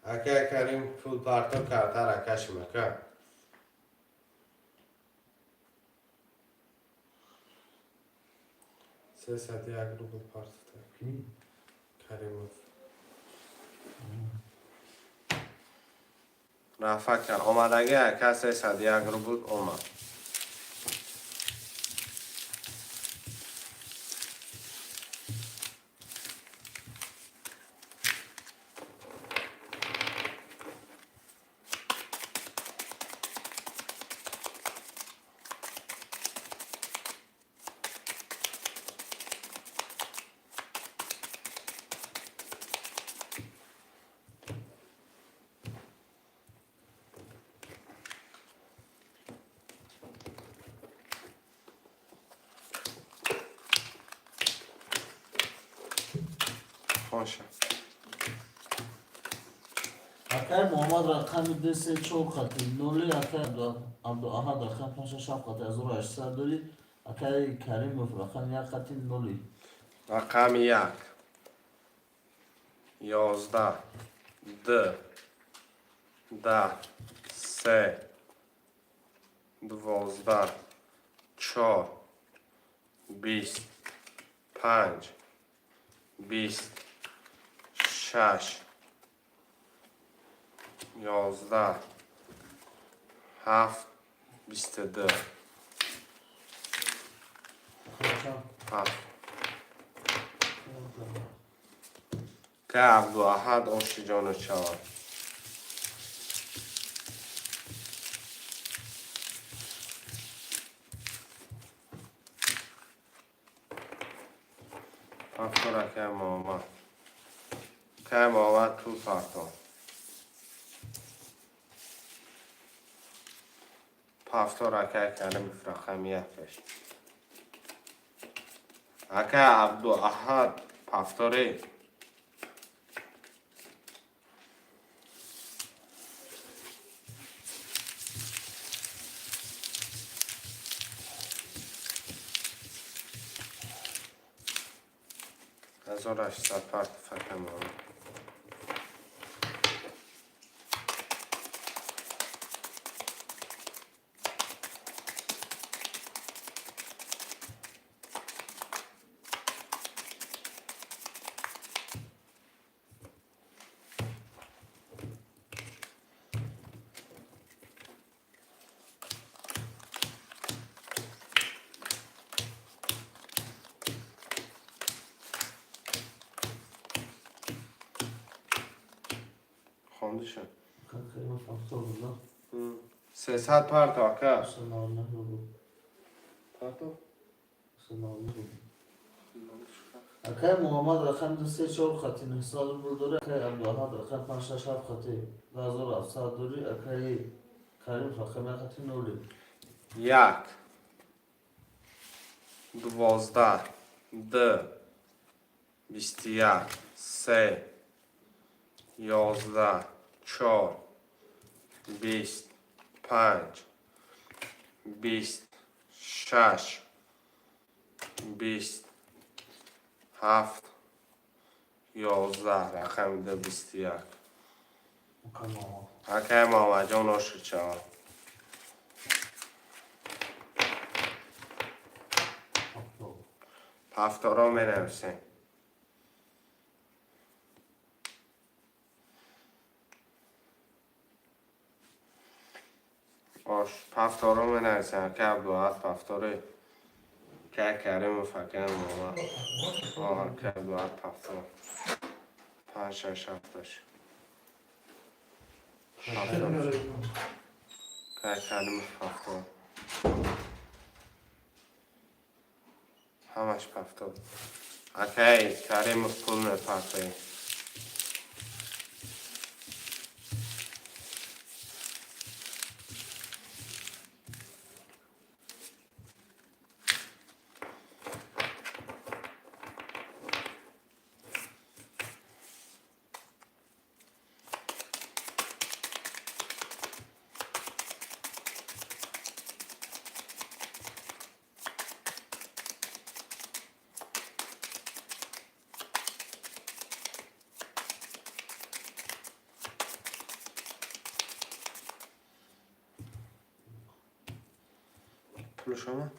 اکه کریم پول پارتو کرده رکش مکه 300 یک روبل پارتو کی؟ کریموف رفت کرد آمدگی اکه 300 یک روبل اومد خوشه اکای محمد رقم دست چوب خطی نولی اکای عبدو احد رقم 5 خطی 1800 داری اکای کریم رقم 1 خطی نولی رقم 1 11 2 10 3 12 4 20 5 20 6 11 7 22 خرچه 7 که عبداحد آشی جانو چوان پفتورا که محمد تو پارتو پفتورا که کنه بفرخمیه فش اکه عبداحد پفتوری هزار هشتصد پارت فکر محمد خونده شد کریم فاکتور بودا 300 پارت آکه سنال نبود پارتو سنال نبود اکای محمد رقم دست چوب خطی 900 روبل داری اکای عبداحد رقم 5 خطی 1700 داری اکای کریم رقم 1 خطی نولی 1 12 2 21 3 11 4 20 5 20 6 20 7 11 رقم ده 21 اکای محمد اکه محمد جان آشو چوان فاکتور پفتارا می نویسیم پفتارا می نویسیم که عبداحد پفتاره که کریم فکر محمد که عبداحد پفتار 5 6 7 که کریم پفتار همش پفتار اکه کریم پول می پفتاره شما؟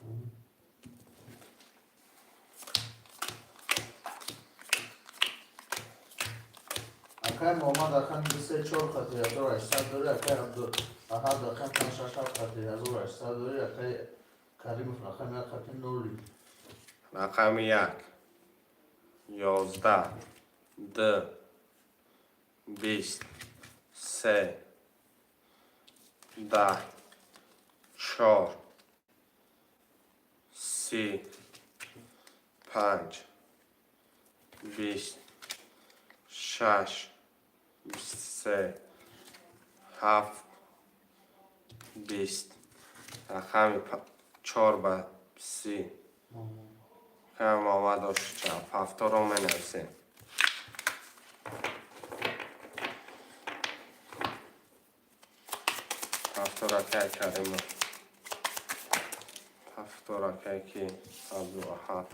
اکای محمد اکای 24 خطی 1800 داری اکای عبدالاحد اکای 567 خطی 1800 داری اکای کریم رقم 1 خطی نولی رقم 1 11 10 20 3 10 4 30 5 20 6 23 7 20 رقم 4 و 30 که محمد آشوچپ 70 رو منویسیم. هفتاد کریم 70 که عبدالاحد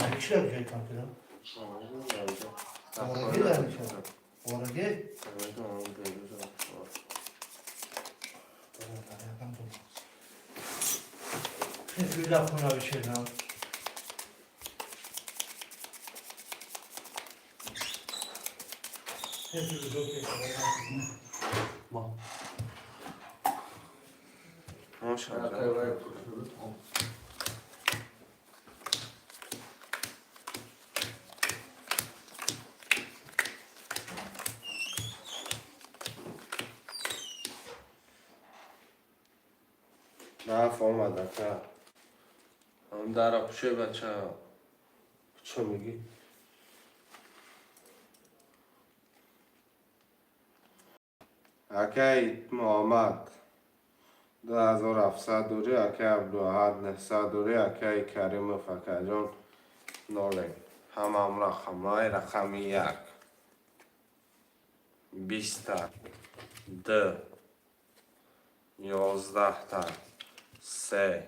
Yani işler bir şey kanka. Oraya gelmiş o. Oraya gel. Bir lafına bir şey lan. Hepimiz okey. اکای وای پرشود رفت آمد که هم در پیشه بچه چه میگی؟ اکه محمد 2700 دوری اکه عبدالاحد 900 دوری اکه کریم فکرجان نولین هم رقم های رقم 1 20 تا 2 11 تا 3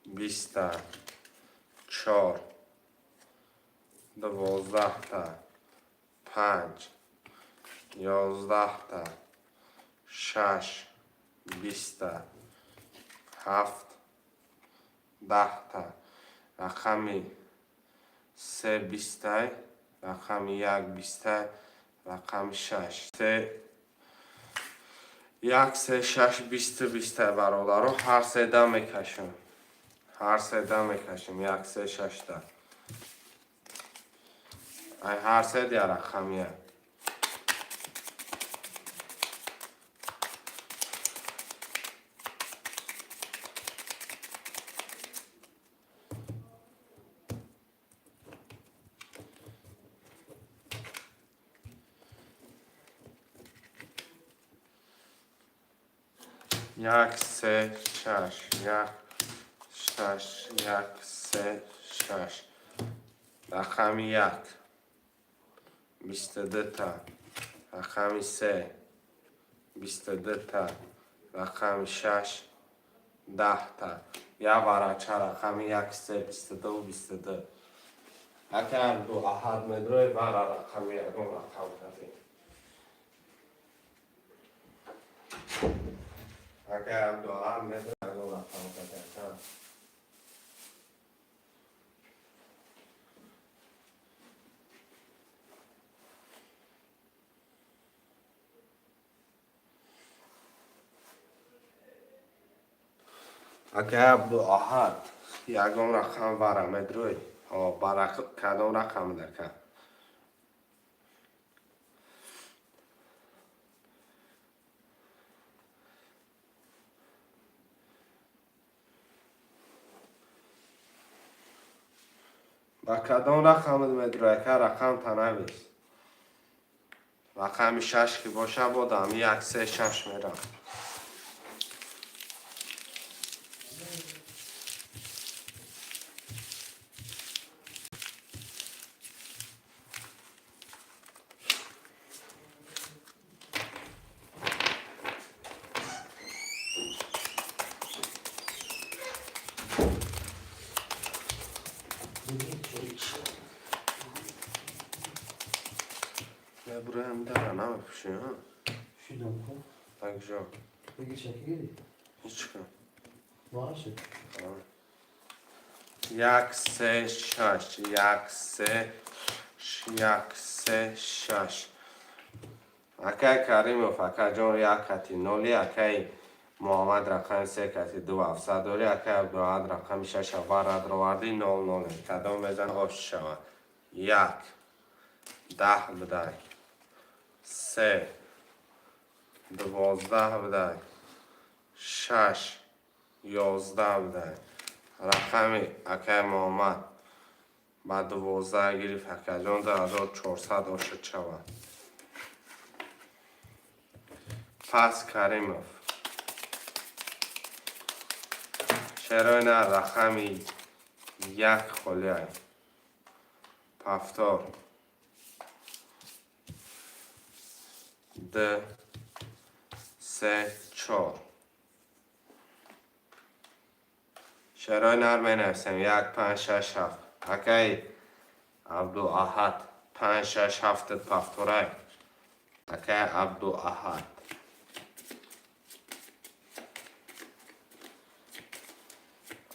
20 تا 4 12 تا 5 11 تا 6 20 تا 7 10 تا رقمی 3 20 تا رقم 1 20 تا رقم 6 3 1 3 6 20 20 برادر رو هر سه دم میکشم هر سه دم میکشم 1 3 6 تا هر سه دی رقم 1 1 3 6 1 6 1 3 6 رقم 1 22 تا رقم 3 22 تا رقم 6 10 تا یا برای رقم 1 3 22 و 22 اگر دو احد مدروی برای رقم 1 رقم کردیم اگر دو احد مدروی رقم کردیم اگر عبدالاحد یکم رقم ورمه دروی برای کدام رقم دکن با کدام رقم مدروی که رقم تنویس رقم 6 که باشه بودم 1 3 6 میرم Ne buraya hem de ne yapışıyor ha? Şuradan koy. Bak güzel. Peki çekil. Hiç çıkıyor. Bağışı. Як се шаш, як се шаш. Акай Каримов, акай Джон Якати, Ноли, акай محمد رقم 3 کتی 2700 داری اکای عبدالعاد رقم 6 وارد رو وردی 00 کدام بزن آش شود 1 10 بدای 3 12 بدای 6 11 بدای رقم اکای محمد با 12 گریف اکای جان 1400 آشد شود پس کریموف شرایط رقمی 1 خلیه پفتار ده 3 4 شرایط نرمه نفسم 1 5 6 7 اکای عبدالاحد 5 6 7 پفتاره اکای عبدالاحد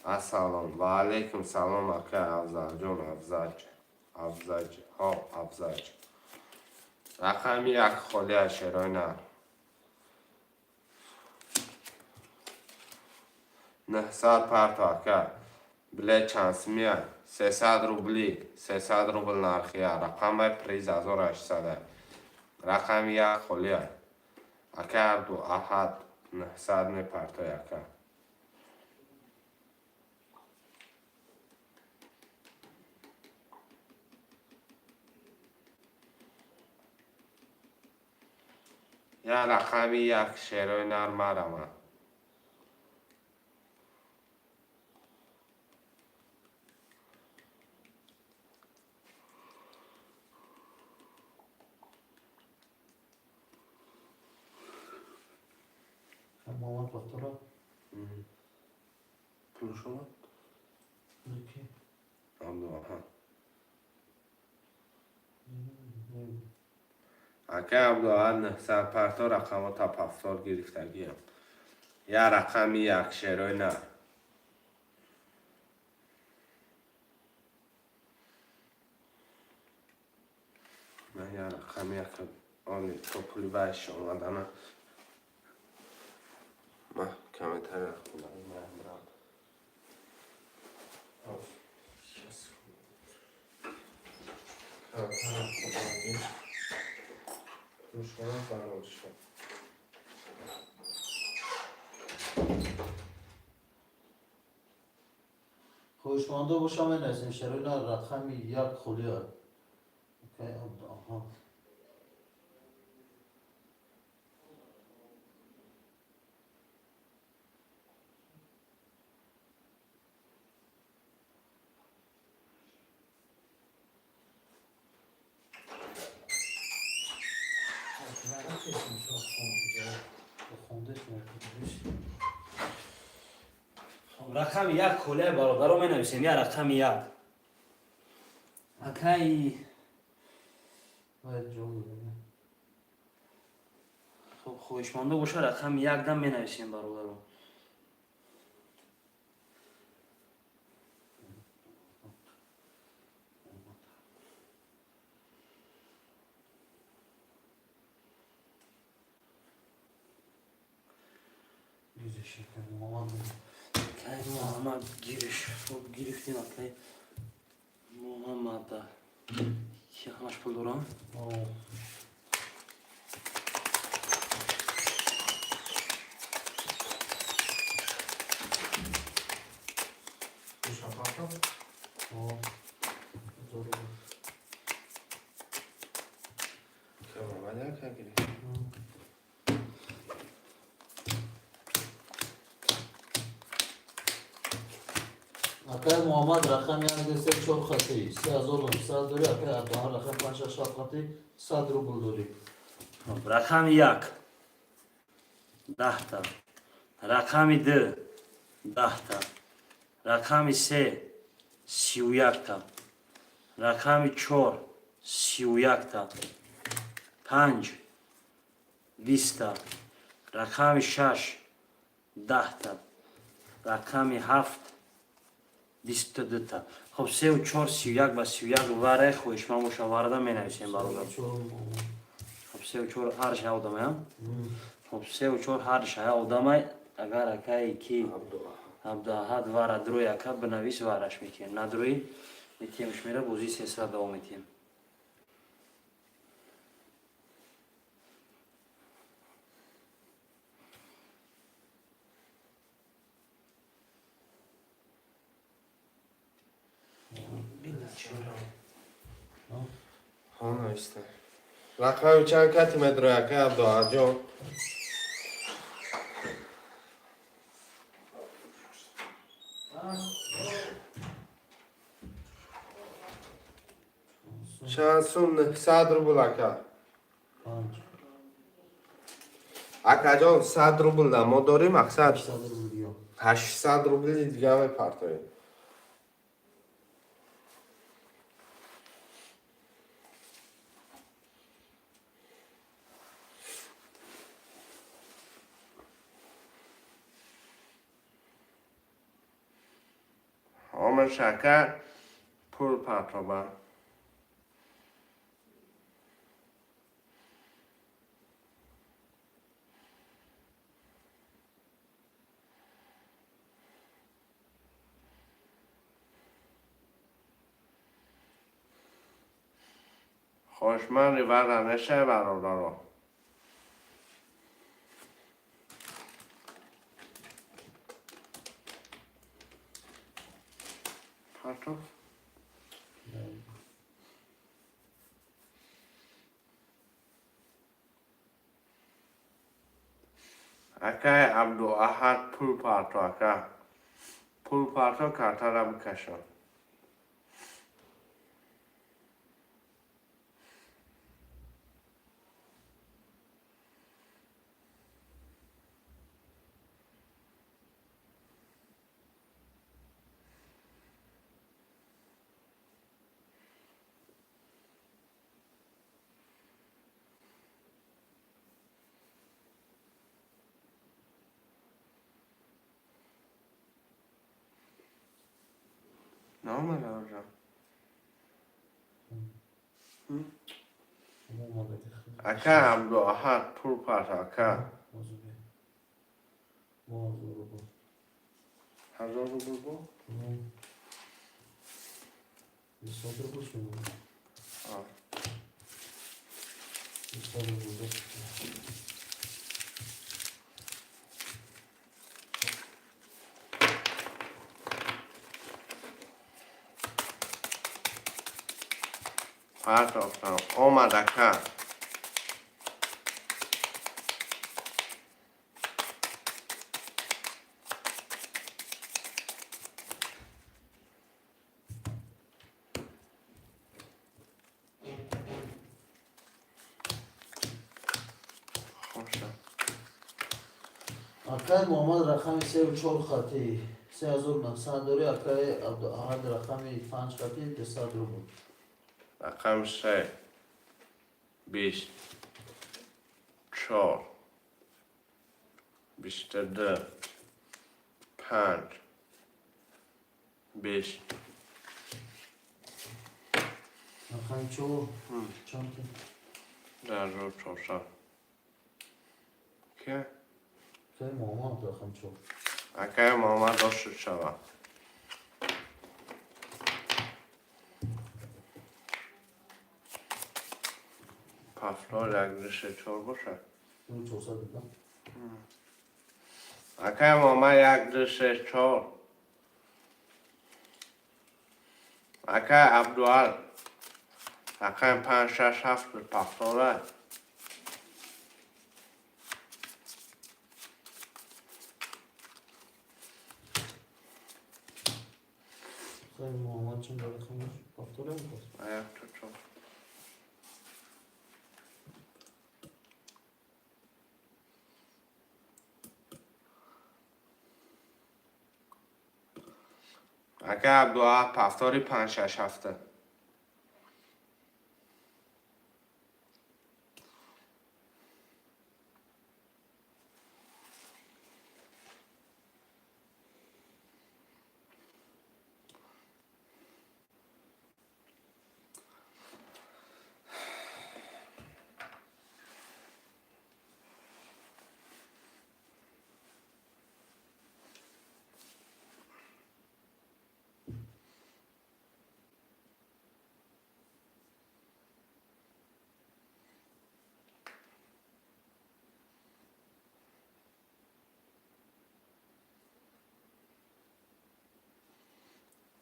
السلام و علیکم سلام اکای افزل جون افزج رقم 1 خلیه شرای نر 900 پرتو اکای بله چانس میاد 300 روبلی 300 روبل نرخیه رقم پریز 1800 رقم 1 خلیه اکای عبدالاحد 900 می پرتو اکای یا رقمی 1 شیروی نر مرمه محمد پختورا. پول شما؟ Peki. عبدالاحد اکای عبدالاحد 900 پرتو رقم تا پفتار گرفتگی هم یا رقمی 1 شیروی نر من یا رقمی 1 آنی تو پولی بایش آمدنه من کمی تر رقم برم مشکلات فراموش کن خوشمانده باشم این از این شرایط رقمی 1 خلیه اکای عبدالاحد خونده شما رقم 1 خلیه برادر می نویسیم یا رقم 1 اکای باید جون بده خب خوشمانده باشه رقم 1 دم می نویسیم برادر Güzel şeker Muhammed. اکای محمد گیرش خب گرفتیم اکای محمد چی همش پول دارم Oh. Oh. Zor olur. Tamam hadi akay gidelim. اکای محمد رقم یعنی 3 4 خطی 3900 داری اکای عبدالاحد رقم 5 6 7 خطی 100 روبل داری رقم 1 10 تا رقم 2 10 تا رقم 3 31 تا. رقم 4 31 تا. 5 20 تا. رقم 6 10 تا. رقم 7 22 تا. خب 3 و 4 31 با 31 وره خویش ما مشاورده می نویسیم برادر. خب 3 و 4 هر شای آدمه هم؟ خب 3 و 4 هر شای آدمه اگر اکایی کی عبداحد وره دروی اکا بنویس ورش میکنیم ندروی میتیمش میره بوزی 300 دوام میتیم. ها نوشته رقم چند کتی مدروی که عبدالله جان شانسون 100 روبل اکا 5 اکا جان 100 روبل ده ما داریم اقصد 800 روبل 800 روبل دیگه همه پرتاییم همه شکر پول پرتابه خوشمند وقت نشه برادر پرتاب اکای عبداحد پول پرتاب اکا پول پرتاب کارتر بکشم نامه آجا اکا عبداحد پول پرتاب اکا 1000 روبل بود؟ آه. پرتاب کنم آمد اکا خوشم اکای محمد رقم 3 و 4 خطی 3900 داری اکای عبداحد رقم 5 خطی 200 روبل رقم 3 20 4 22 5 20 رقم 4 چند در رو 400 که اکای محمد رقم 4 اکای محمد داشت شود پفتار یک دشه 4 باشه 400 دیدم اکای محمد یک دشه 4 اکای عبدال رقم 5 6 7 پفتاره اکای محمد چند رقمش پفتوره میکنه یک تو 4 اگه عبدالوهاب پفتاری 5 6 7.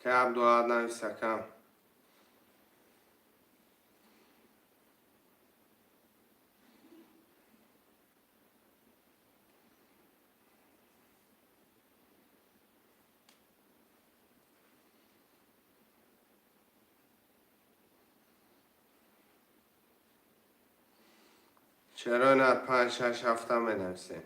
که عبدالوهاب نویسکم. چرا نه 5 6 7 بنویسیم؟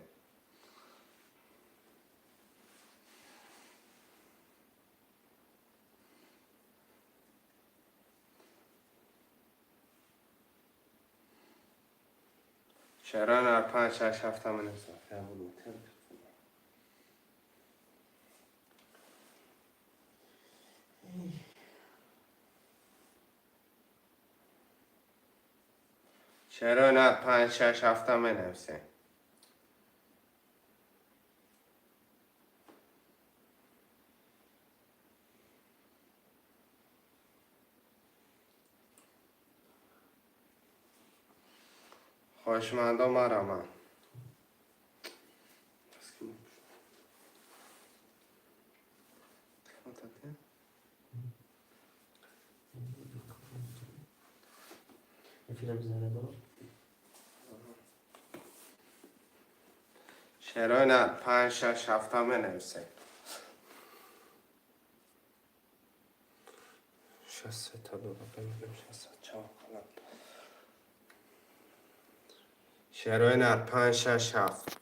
چرا نه 5 6 7 بنویسیم؟ چرا نه 5 6 7 بنویسیم؟ خوشمندم مرا. چرا نه 5 6 7 بنویسیم؟ 6 تا دو بگم 6 4 کنم. چرا نه 5 6 7.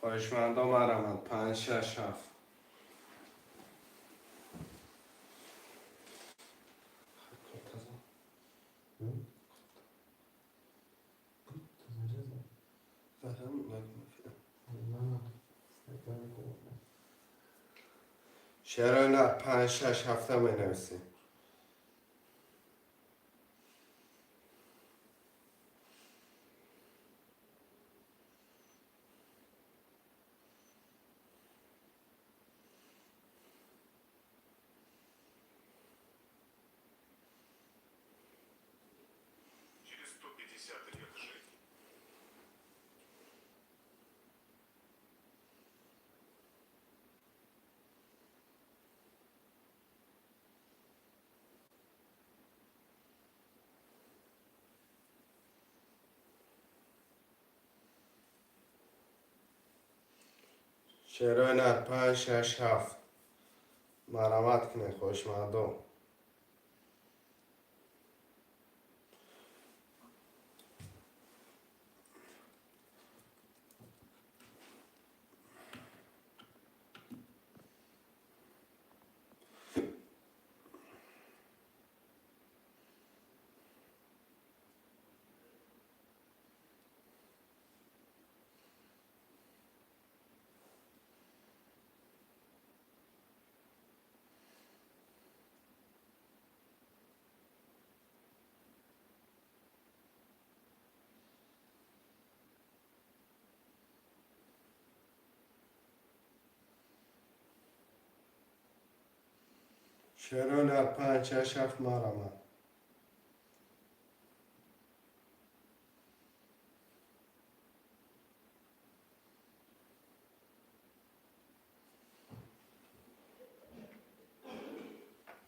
خوشمندم مرا 5 6 7. چرا نه 5 6 7 بنویسیم؟ چرا نه 5 6 7. مرامت کنه خوشمندم. چرا نه 5 6 7 مرامت.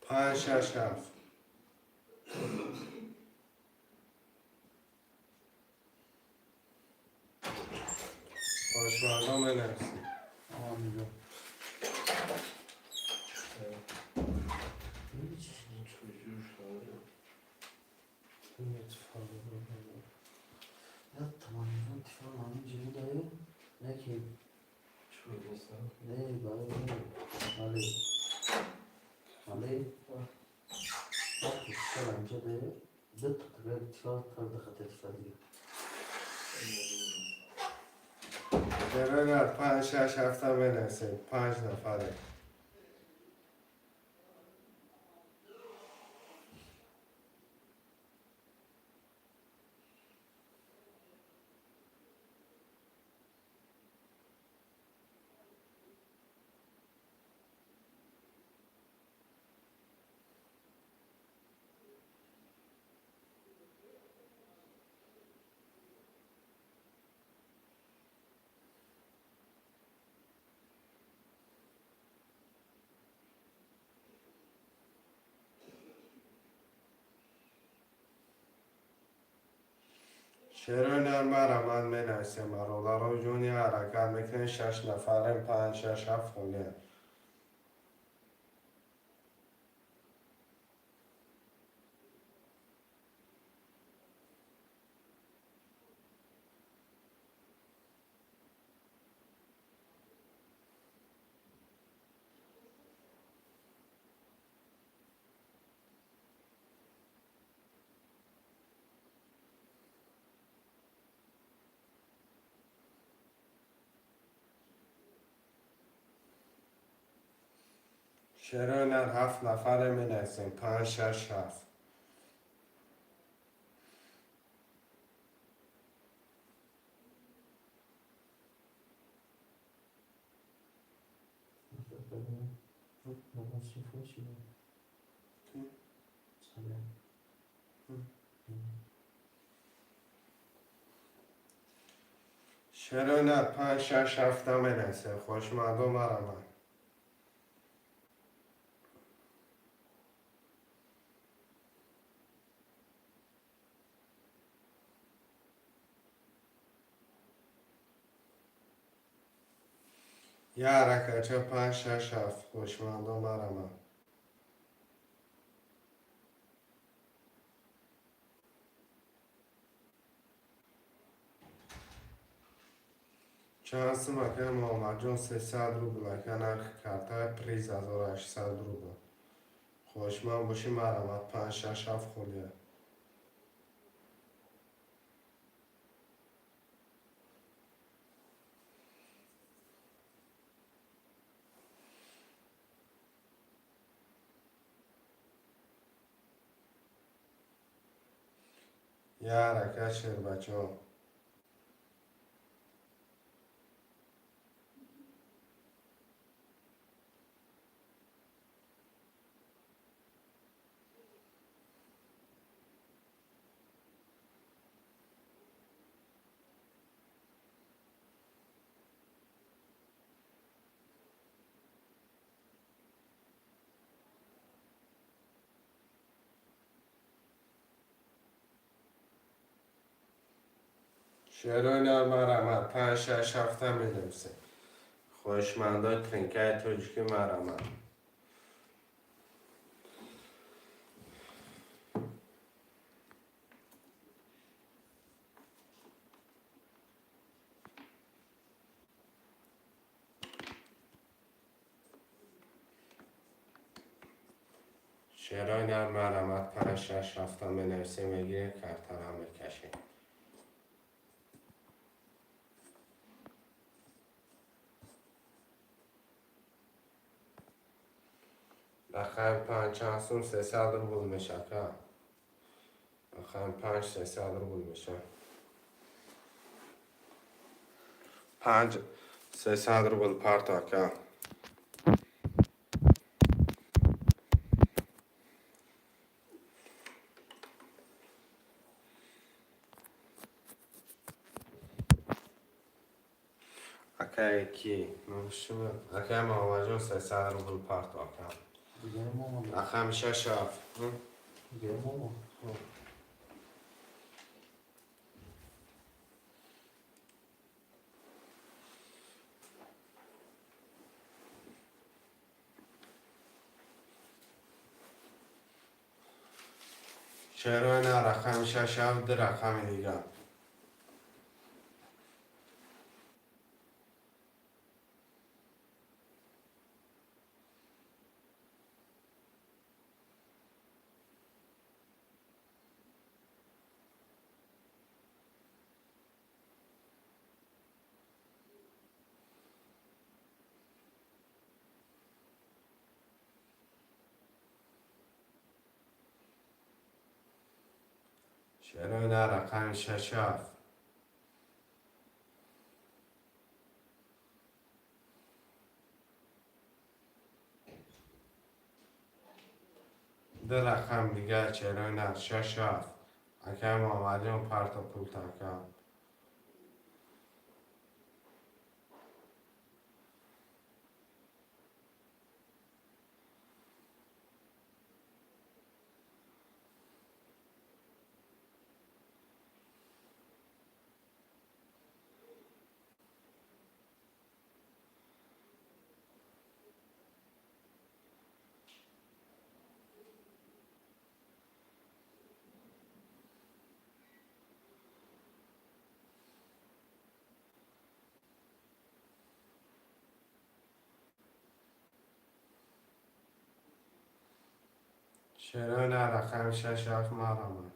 پنج شش هفت. خوشمندم بنویسیم. اینجا. هیچ. این اتفاقی بود. Ya tamam اتفاق همین جوری داره نه که نه بله وقتی اشتغل اینجا داره دو تا تقریبا اتفاق تا دخت اتفاق دیگه شرایط 5 6 7 بنویسیم 5 نفره شرایط مرا من بنویسیم رولا رو جونی حرکت میکنه 6 نفره 5 6 7 خونه شرایط 7 نفره بنویسیم 5 6 7 شرایط 5 6 7 بنویسیم خوش مردم مرا من یه حرکت چه 5 6 7 خوش مردم مرا من چانس مکه محمد جون 300 روبل که نرخ کرده پریز 1800 روبل خوشمن باشی مرمت 5 6 7 خولیه یه حرکت شد بچه ها شعرهای مرمت 5 6 7 می‌نویسه خوشمندای ترینکای توجیکی مرمت شعرهای مرمت 5 6 7 می‌نویسه میگیره کارتر هم میکشه رقم 5 چانسون 300 روبل میشه که رقم 5 300 روبل میشه 5 300 روبل پارتا که اکه کی نوشتم اکه محمد جون 300 روبل پارتا که دیگه ماما رقم 6 7 دیگه ماما شعرهای نه رقم 6 7 رقم دیگه. شعرهای نه رقم 6 7 ده رقم دیگه شعرهای نه 6 7 اکه محمد جان پرتا پول تکم. شعرهای نه رقم 6 7 مرمه.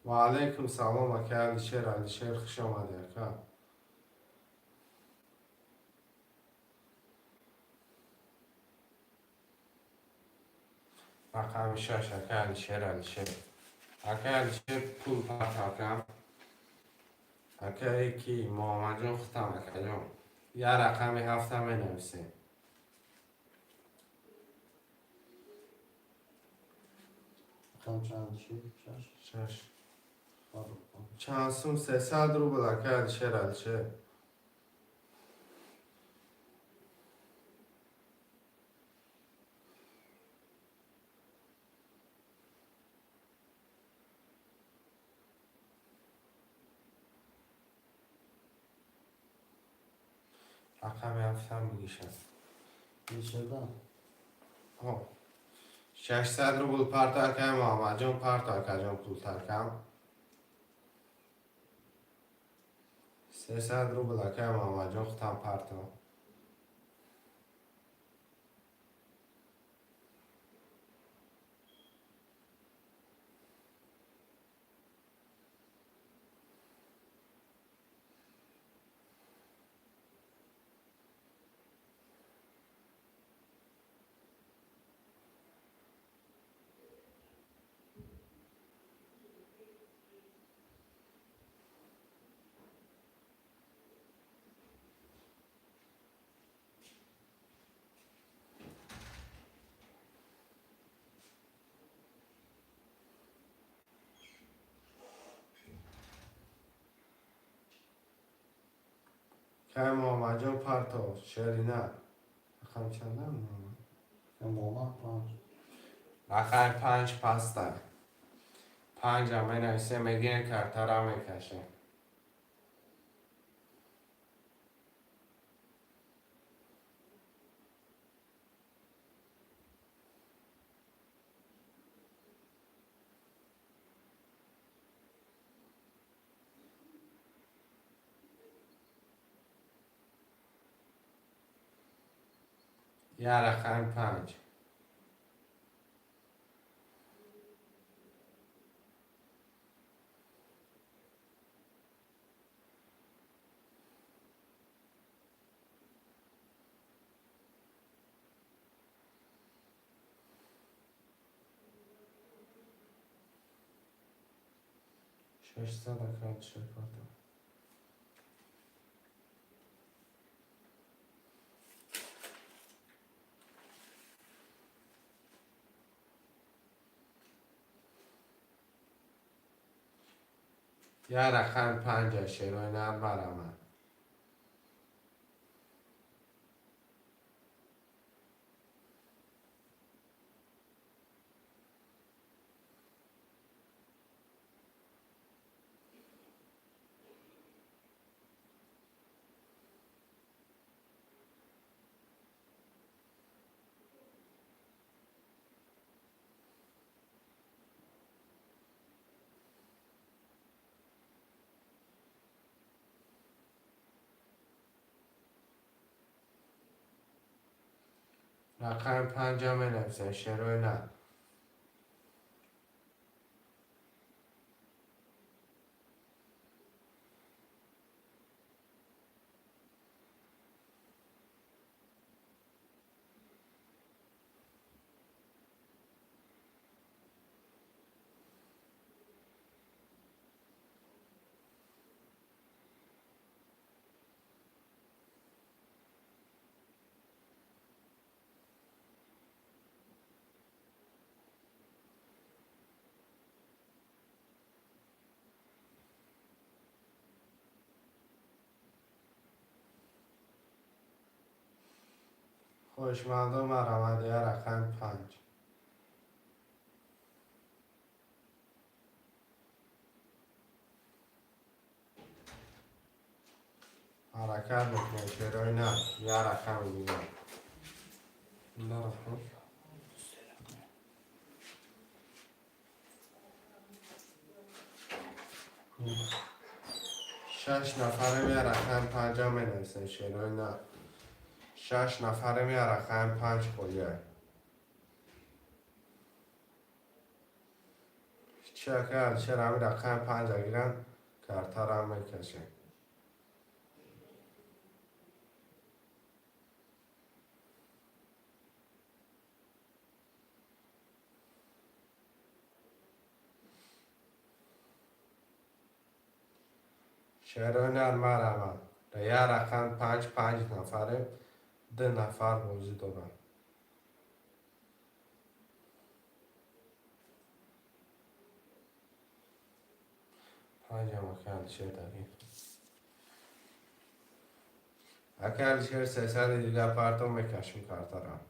و علیکم سلام اکه علی شیر خوش آمده اکه. رقم 6 اکه علی شیر اکه علی شیر پول پرت اکه. اکه ایکی محمد جان ختم اکه جان یه رقم 7 همه نویسه. رقم چند چی؟ 6 6. چند سوم 300 روبل اکه علی شیر. رقم 7 هم میگیشه. میشه 600 روبل پرت اکه محمد جان پرت اکه جان پول ترکم. 300 روبل اکه محمد جان ختم پرتا. که محمد جان پرتا شعری نه رقم چنده محمد؟ محمد 5. رقم 5 پسته 5 همه نویسه میگین کرتره میکشه. یه رقم 5 600 اکه شد پرتا. یه رقم 5 شعرهای نه برامه. رقم 5 بنویسن شروع نه. خوشمندم آمده رقم 5. حرکت میکنه شروع نه. یا رقم دیگه. نه رقم. 6 نفره می رقم 5 بنویسن شروع نه. 6 نفره می رقم 5 خویه. چه همی رقم 5 اگرن کارتا را میکشه. شروع نه مرمه. یا رقم 5 نفره 2 نفر بازی دارن. 5 مکان چه داریم؟ اگر شیر 300 دیگه پارتو میکشیم کارتا را.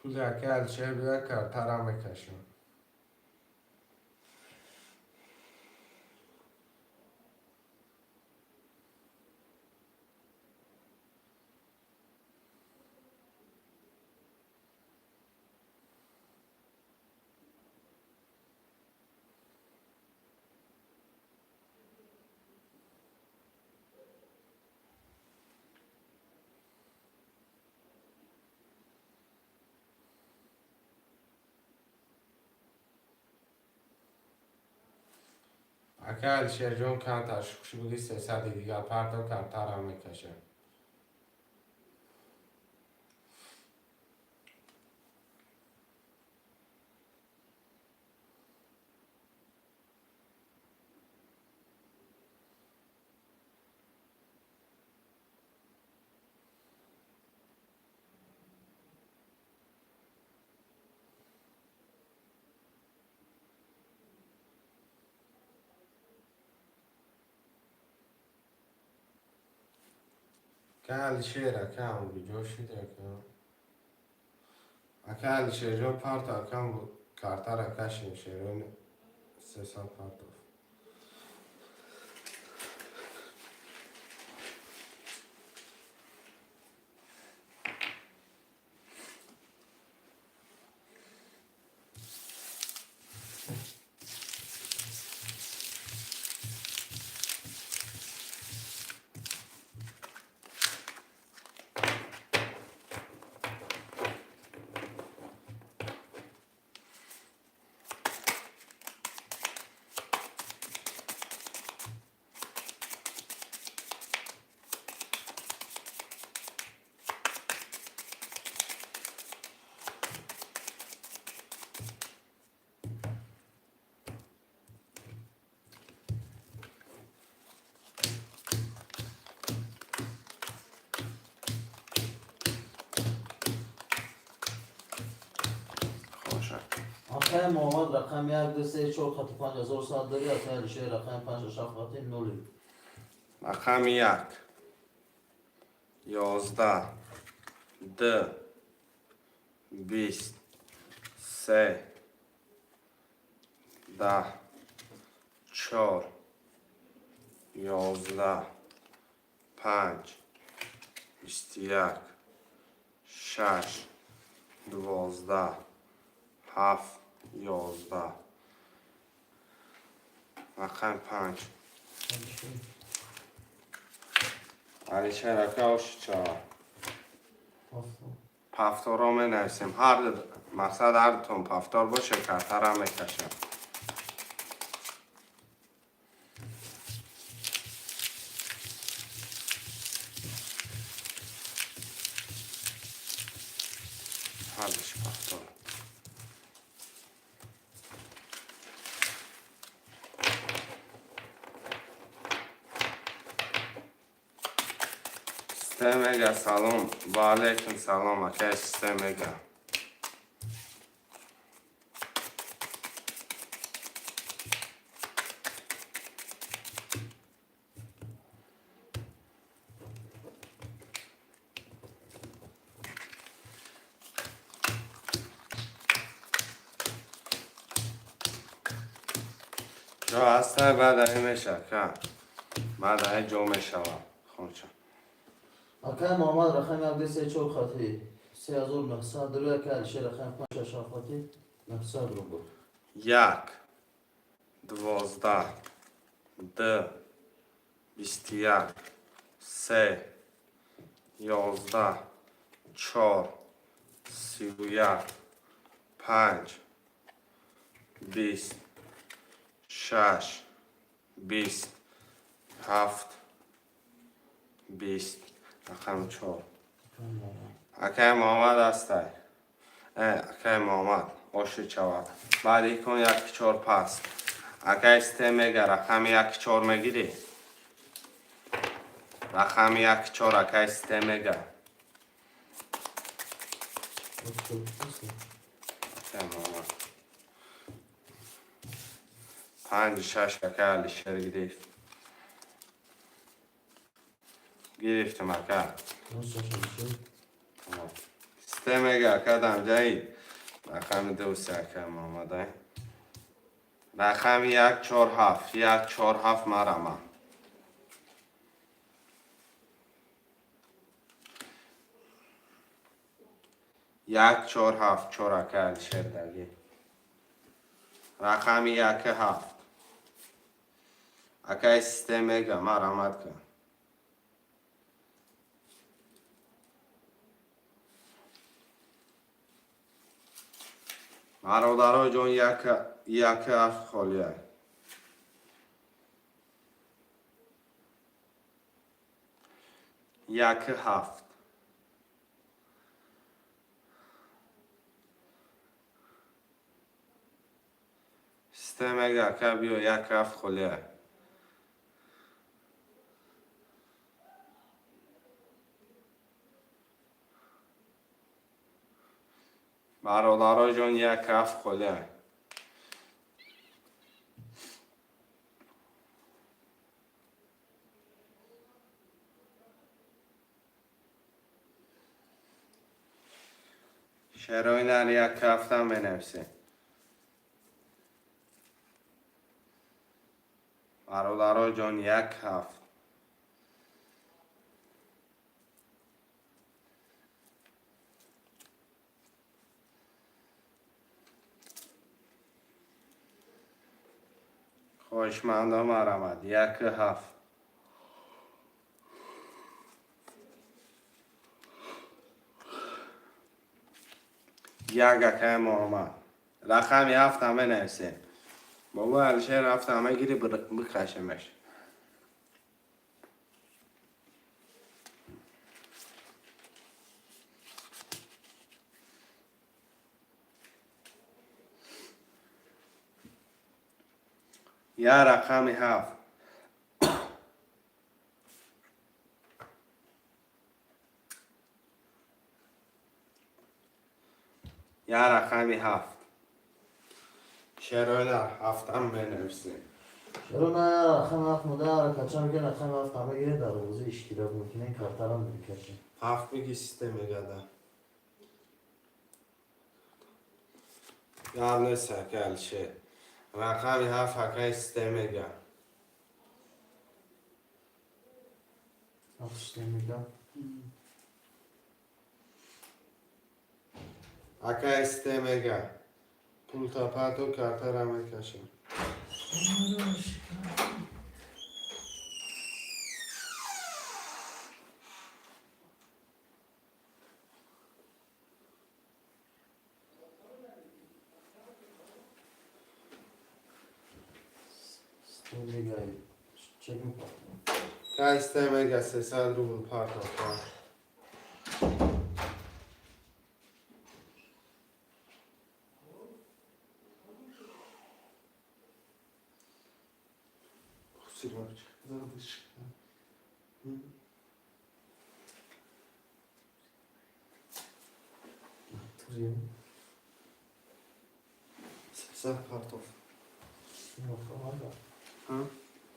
پول اگر شیر بیه کارتا را میکشیم. اگر شیر جون کن تشکش بگی 300 دیگه پارتو کارتا را میکشه. اگر شیر اکم بجوشی دیگه. اگر شیر جون پارتو اکم کارتا را کشیم شیر 300 پارتو. آخه محمد رقم 1 2 3 4 خط 5000 ساعت داری. آخه شیر رقم 5 6 خط 0. رقم 1 11 10 20 3 10 4 11 5 21 6 12 7 11 رقم 5 علیشه رکاوش 4 پفتار رو می نویسیم مقصد هر تون پفتار باشه کتر هم میکشم حالش پفتار سیستم سلام و علیکم سلام اکی سیستم جا هسته بعد این میشه که بعد این جو میشه خونچه اکای محمد رقم عبدی 34 خطی 3900 دلار که علیشه رقم 5 خطی 900 روبل 1 12 2 21 3 11 4 31 5 20 6 20 7 20 رقم 4 اکای محمد هسته اکای محمد اوشی چواد بعد ای کن 1 4 پس اکای سته میگه رقم 1 4 میگیری رقم 1 4 اکای سته میگه اکای محمد 5 6 اکای علیشه گرفتم اکای سته میگه اکای دم جایی رقم 2 3 اکای محمد رقم 1 4 7 1 4 7 مرمه 1 4 7 4 اکای علیشه دگی رقم 1 7 اکای سته میگه مرمت کن برادرها جون یک حرف خالیه یک هفت سیستم اگر که بیو یک هفت خالیه برادرها جون یک هفت خالیه شروین در یک هفتم بنویسیم برادرها جون یک هفت خوشمندم مرمد یک هفت یک اکه محمد رقم هفت همه نویسیم بابا علیشه رفت همه گیری بکشمش یا رقم هفت یا رقم هفت شروع در هفتم بنویسیم چرا نه رقم هفت مده kaçan gün رقم هفت همه گیره در حوزه اشتراک میکنه کارترم میکشیم. هفت بگی سیستمیگا ده. Yanlış sakal şey. Rakam hafif hakay istemega. Hafif işlemiyle. Hakay istemega. Pul tapato karta ramekaşın. İşlemiyle. Çekim. Hakay istemega sesal rubul parta. Kusura zadış. Tırayım. Sesal kartof. Yok var da. Ha?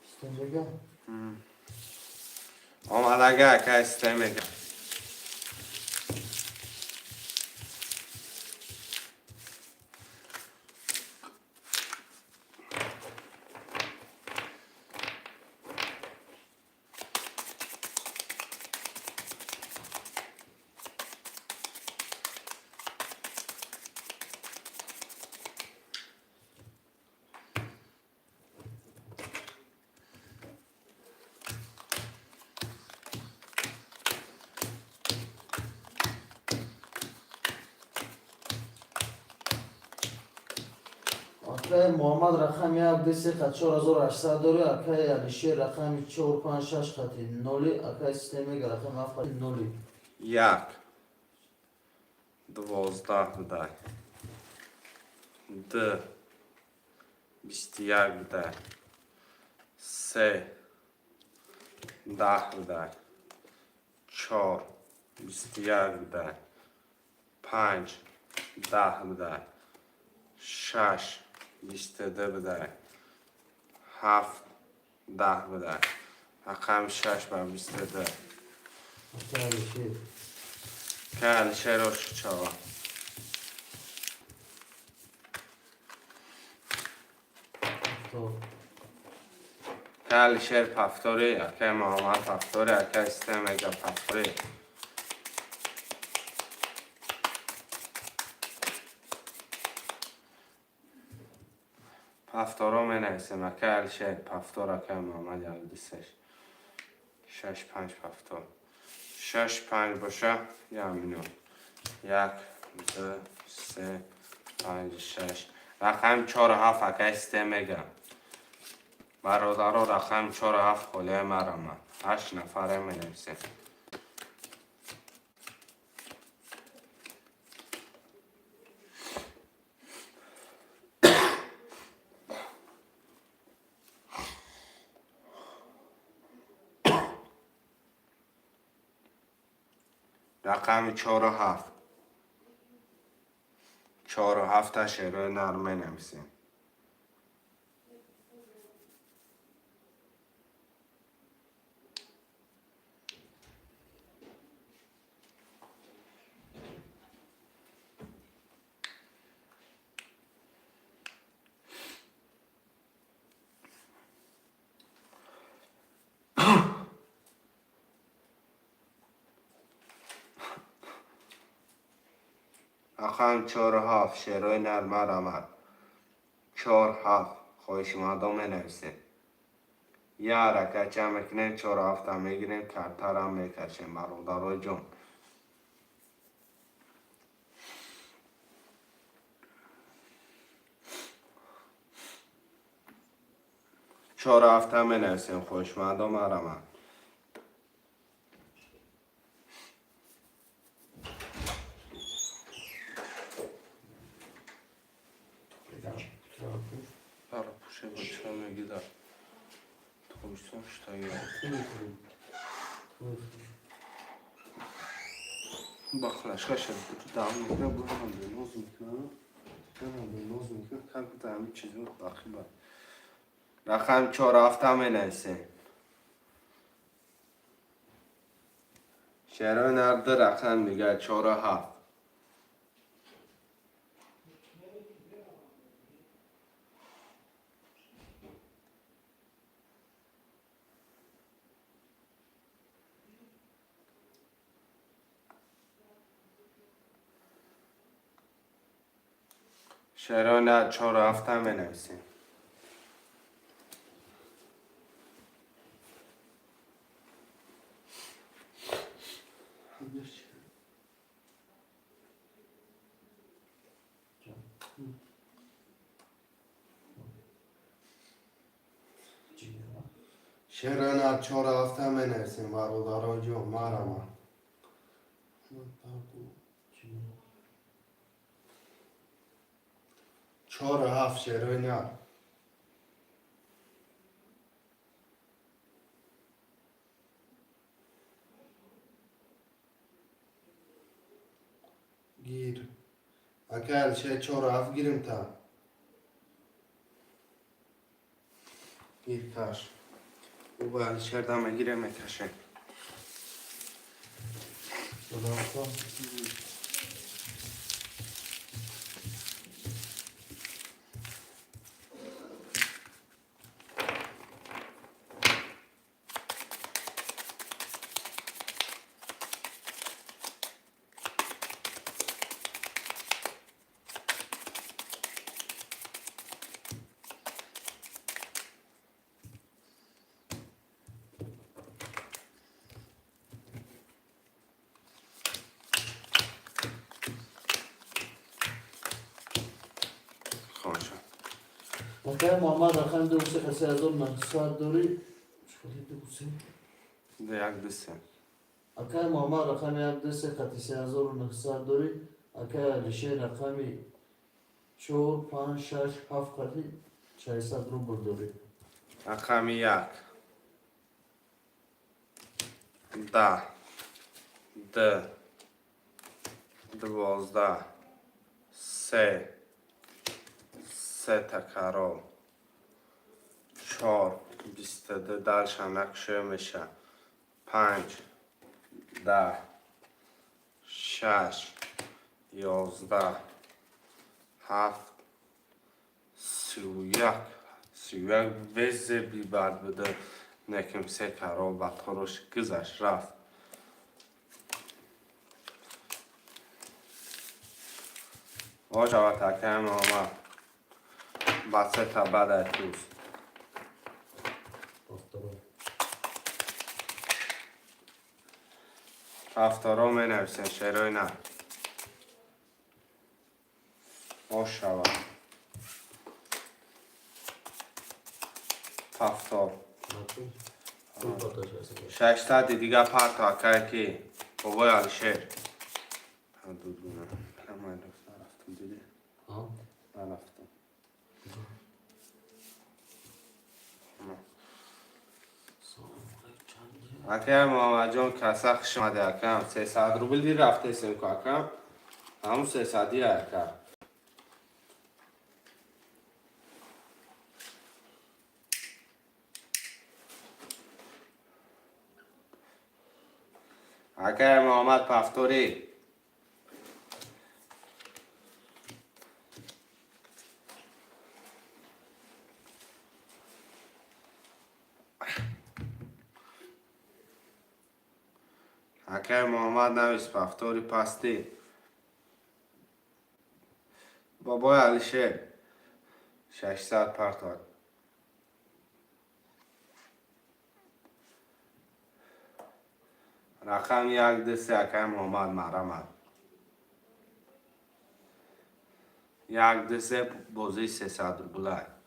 İşlemiyle. Omadaga hakay istemega. آقای محمد رقم 1 خط 4800 داری آقای علیشیر رقم 456 خط 0 آقای سیستمی رقم 7 خط 0 Jak. 12 вдай. D. 21 вдай. S. 10 вдай. 4. 21 вдай. 5. 10 вдай. 6. 22 вдай. 7. 10 вдай. رقم 6 بر 22. آقای علیشیر Kal şeroş çava. تو Kal şer paftori, akay Muhammed paftori, akay istemega paftori. Paftoro meneysim, akay şer paftor, akay Muhammed yaldisech. 6-5 paftor. 6-5 boşa, yaminu. 1, 2, 3, 5, 6. رقم 4-7 اکای استمگا. برادرها رقم 4-7 خاله مرمه. 8 نفره می نویسیم. رقم 4-7 4-7 تا شروع نرمه نمیسیم. رقم 4-7 شروع نرمه رمد 4-7 خوش مردم نویسیم. یا حرکت چه میکنیم 4-7 هم میگیریم کرتر هم میکشیم برادرای جون. 4-7 هم نویسیم خوش مردم رمد. Para puxa bıçağı mı gider? Koysun işte ya. Bak laşka şarkı tutalım mı? Bu hemen bir noz miktarı. Hemen bir noz miktarı. Kalk bir tane çizim bakayım bak. رقم 4 هفته می نویسیم. شعرهای نرد رقم دیگه 4 و 7. شعرهای نرد 4 و 7 می نویسیم. شعرهای نرد 4 و 7 می نویسیم برادران جون مرحبا. 4 و 7 شعرهای نرد. گیر اکل شعر 4 و 7 گیریم تا گیر کش او باید شعر دمه گیره میکشه. اوکی محمد رقم 23900 داری؟ چقدر دوسته؟ یک دوسته. اوکی محمد رقم 1 داری؟ اوکی علیشه رقمی 4 5 6 7 قطعی 600 روبل داری. رقم 1 10 10 12 3 3 تکرار 4 22 درش هم نکشه میشه 5 10 6 11 7 31 وزه بی بعد بده نکم سه کرا و تروش گذشت رفت. واجه و تکم آمد بسه تا بعد اتوز هفتارا می نویسن شعرهای نه واش شود هفتار 600 دیگه پرت اکر که بابای علیشیر من رفتم دیدی؟ نرفتم اکر محمد جان کسا خشمده اکرم 300 روبل دی رفته سیم که اکرم همون 300 دی اکر اکر محمد پفتوری اکر محمد نویس پفتوری پستی بابای علیشیر 600 پرتاد رقم 1 2 3 اکر محمد مرمد 1 2 3 بازی 300 روبله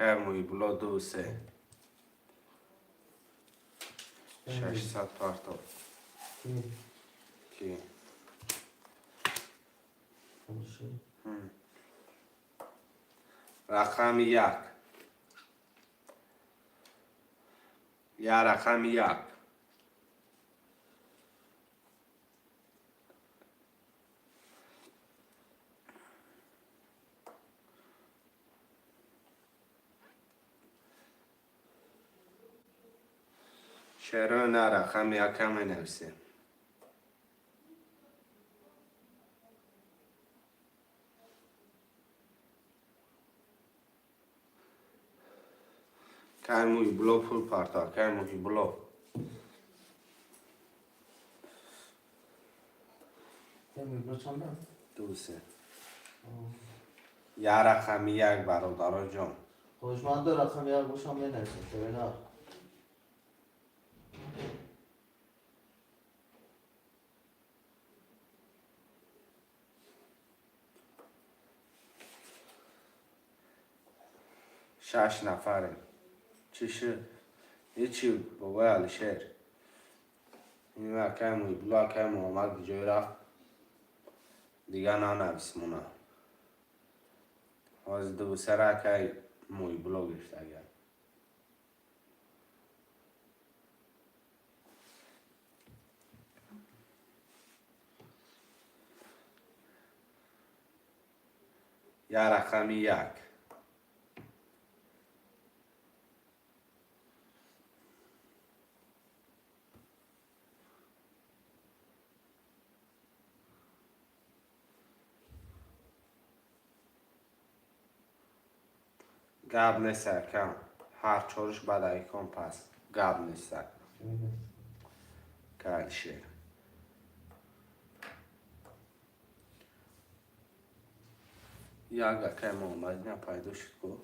که موی بلا 2 3 600 پرتاد کی رقم 1 یا رقم 1 1 چرا نه رقم یکم نویسیم. که موی بلو پول پارتا که موی بلو میبرو چند هم؟ دو سه یه رقمی یک برادر جان خوشمند رقم یک باشم بنویسیم که نه شش نفریم چی شد؟ هیچی بابای علیشیر این وقت موی بلو که محمد جای رفت دیگه ننویسیم اونا از دو سره که موی بلو گرفت اگر یه رقمی یک گاب نیست کم هر چورش بعد ایکون پس گاب نیست که علیشیر یک که محمد نه پیدا شد کو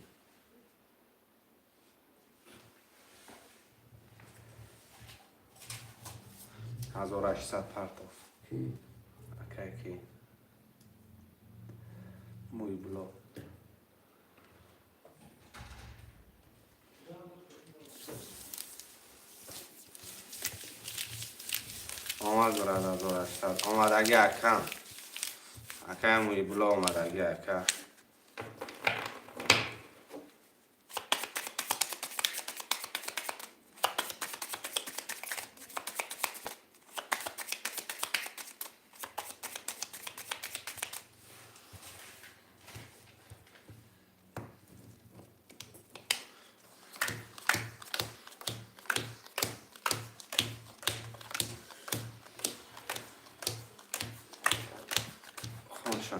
1800 پرتاف کی؟ کی موی بلو آمد برد 1800 آمد اگه اکم اکه موی بلو آمد اگه اکه خونشن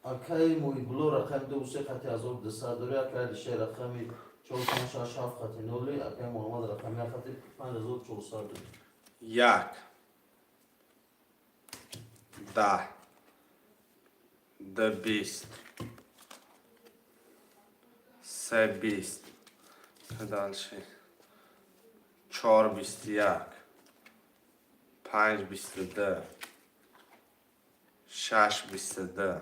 اکی موی بلو رقم دو سه خطی از اول دسته دوری اکی علیشیر رقمی 4 5 6 7 خطی نولی اکی محمد رقم یک خطی 5400 دوری یک 10 دو 20 سه 20 دالشه 4 21 5 22 6 22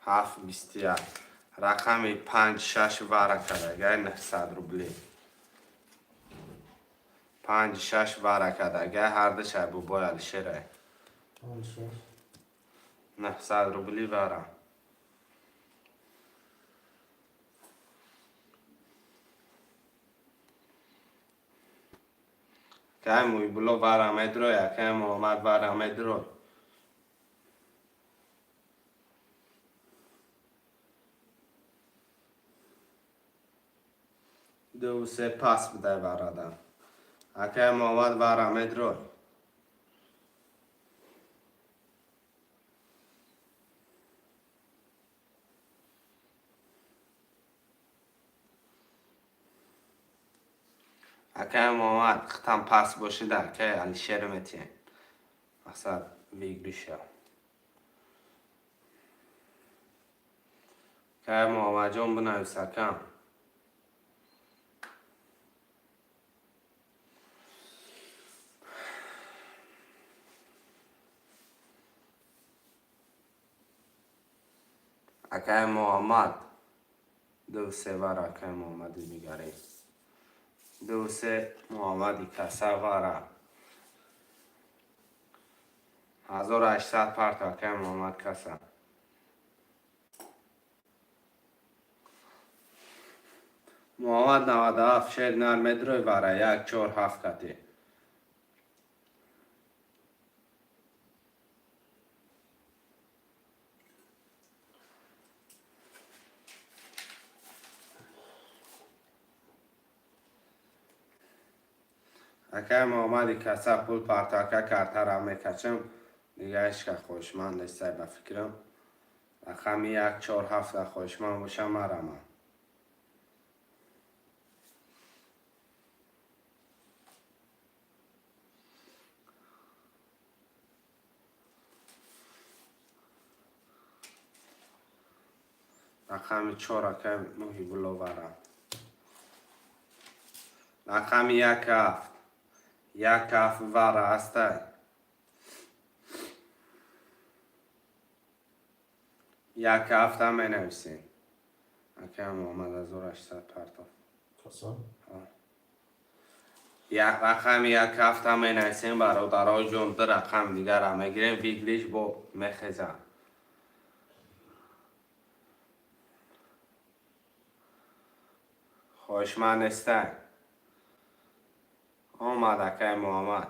7 21 رقم 5 6 واره کرده اگر 900 روبلی 5 6 واره کرده اگر هر دو شب بای علیشیره 900 روبلی واره که موی بلو واره مدرو یا که محمد واره مدرو دو سه پاس بده برادم اکه محمد واره مدرو اکه محمد ختم پاس باشده که علیشیر متین اصلا ویگ بشه که محمد جان بنویسه کم اکه محمد دو سه واره اکه محمد میگره دو سه محمدی کسه واره 1800 پرت اکه محمد کسه محمد 97 شد نرمدروی واره 1 4 7 کتی اگه محمدی کسا پول پارتاکه کارتا را میکشم دیگه عشق خوشمند است به فکرم رقم 1 4 7 خوشمند باشم مرا رقم 4 که محیب الله برم رقم 1 7 1 7 وره است یک هفته می نویسیم اگه محمد 1800 پرتاب کسا یک رقم 1 هفته می نویسیم برادرای جون دو رقم دیگر را میگیریم بیگلیش با میخیزه خوشمند نیسته آمد اگه محمد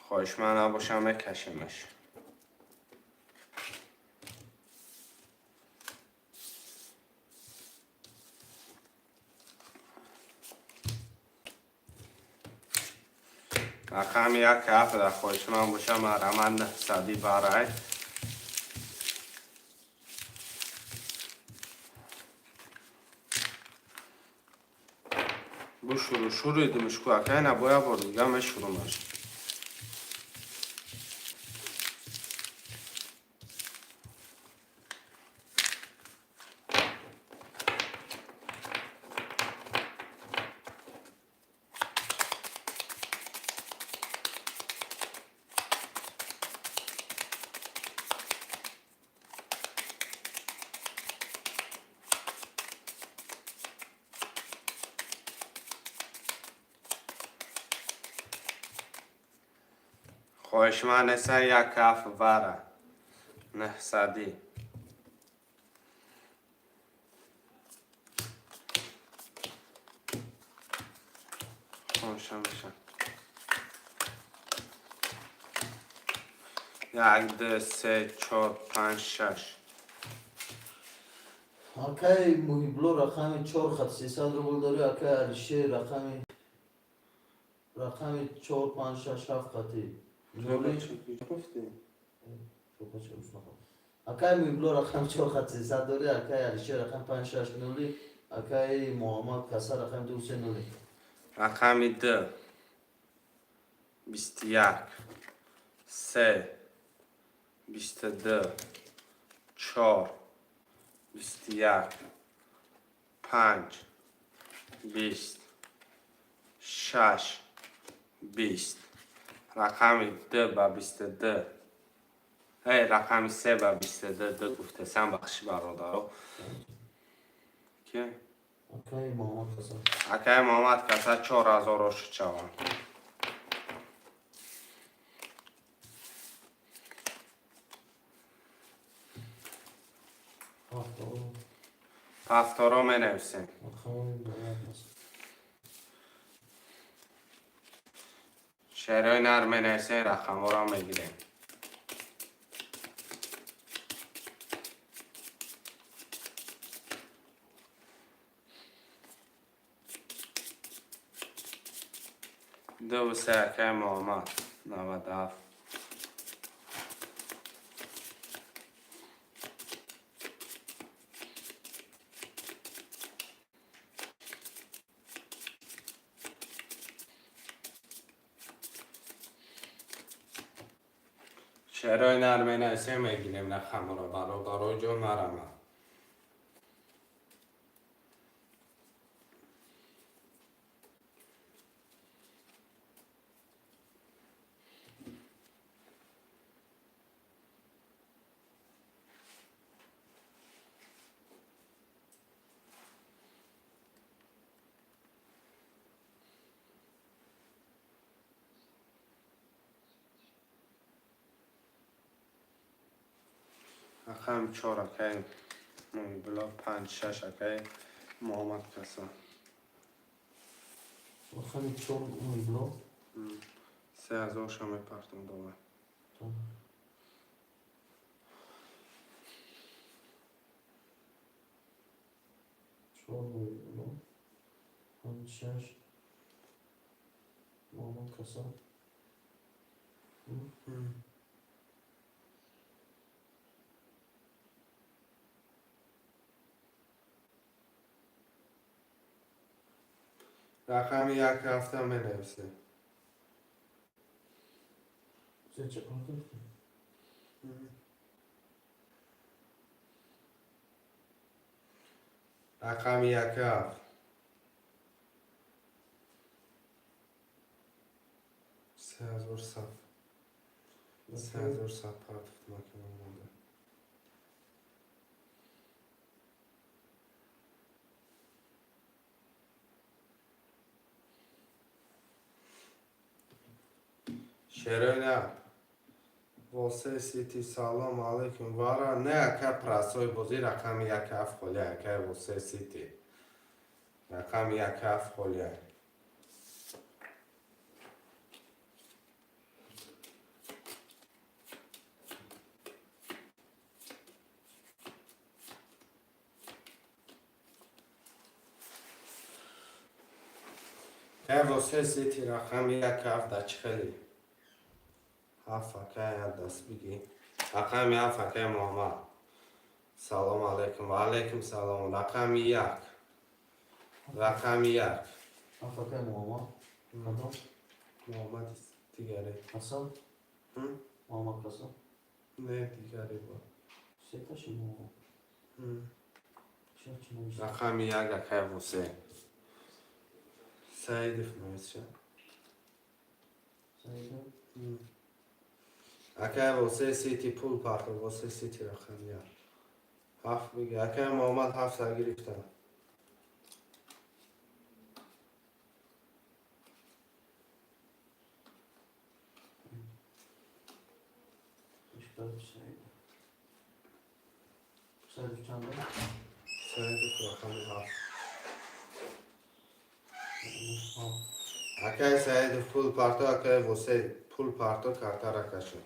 خوشمند نباشم میکشیمش رقم 1 هفته خوشمند باشم رمند صدی برای bu şuru edilmiş kuyakayla boya vurdu ya meşhurumlar. خوشمند است یک کف وره نه صدی خوشم بشن 1 2 3 4 5 6 اکای محیبلو رقم 4 خط 300 روبل داری اکای علیشه رقم 4 5 6 7 خطی نولی اکای محیبلو رقم 4 خط 300 داری اکای علیشه رقم 5 6 نولی اکای محمد کسا رقم 2 3 نولی رقم 2 21 3 22 4 21 5 20 6 20 رقم 2 با 22 ای رقم 3 با 22 دو گفته سم بخشی برادرو که اکای محمد کسا اکای محمد کسا 4000 روش چوان پفتارا می نویسیم شعرهای نر می نویسیم رقم ها را می گیریم دو و سه اکای محمد 97 شعرهای نر می نویسیم می گیریم رقم را برادرای جون مرمه رقم 4 اکای بلا 5 6 اکای محمد کسا رقم 4 محیبلو 3000 شما پرتون دوباره 4 boyunlu. Hançer. Muhammed Kasa. رقم یک هفته می نویسه. Sen çakmadın. رقم یک هفت 3100 3100 پرت tutmak olmadı. شرایط واسه سیتی سلام علیکم وارا نه که پرسای بازی رقم یک هفت خالیه که واسه سیتی رقم یک هفت خالیه که واسه سیتی رقم یک هفت در چخلی هفت که دست بگی رقم هفت که محمد سلام علیکم و علیکم سلام رقم یک رقم یک Afakay Muhammed. Kadın. محمد دیگری Hasan. Muhammed Kasa. نه دیگری با Setaşı Muhammed. Şarçın işte. رقم یک که واسه سعید فنویسشه Sayıda. اکه واسه سیتی پول پارت واسه سیتی رقم یک هفت بگی اکه محمد هفت سر گرفته Başka bir sayıda. Sayıda çanda. سعید رقم هفت Ha. اکه سعید پول پارت اکه واسه پول پارت کارت را کشه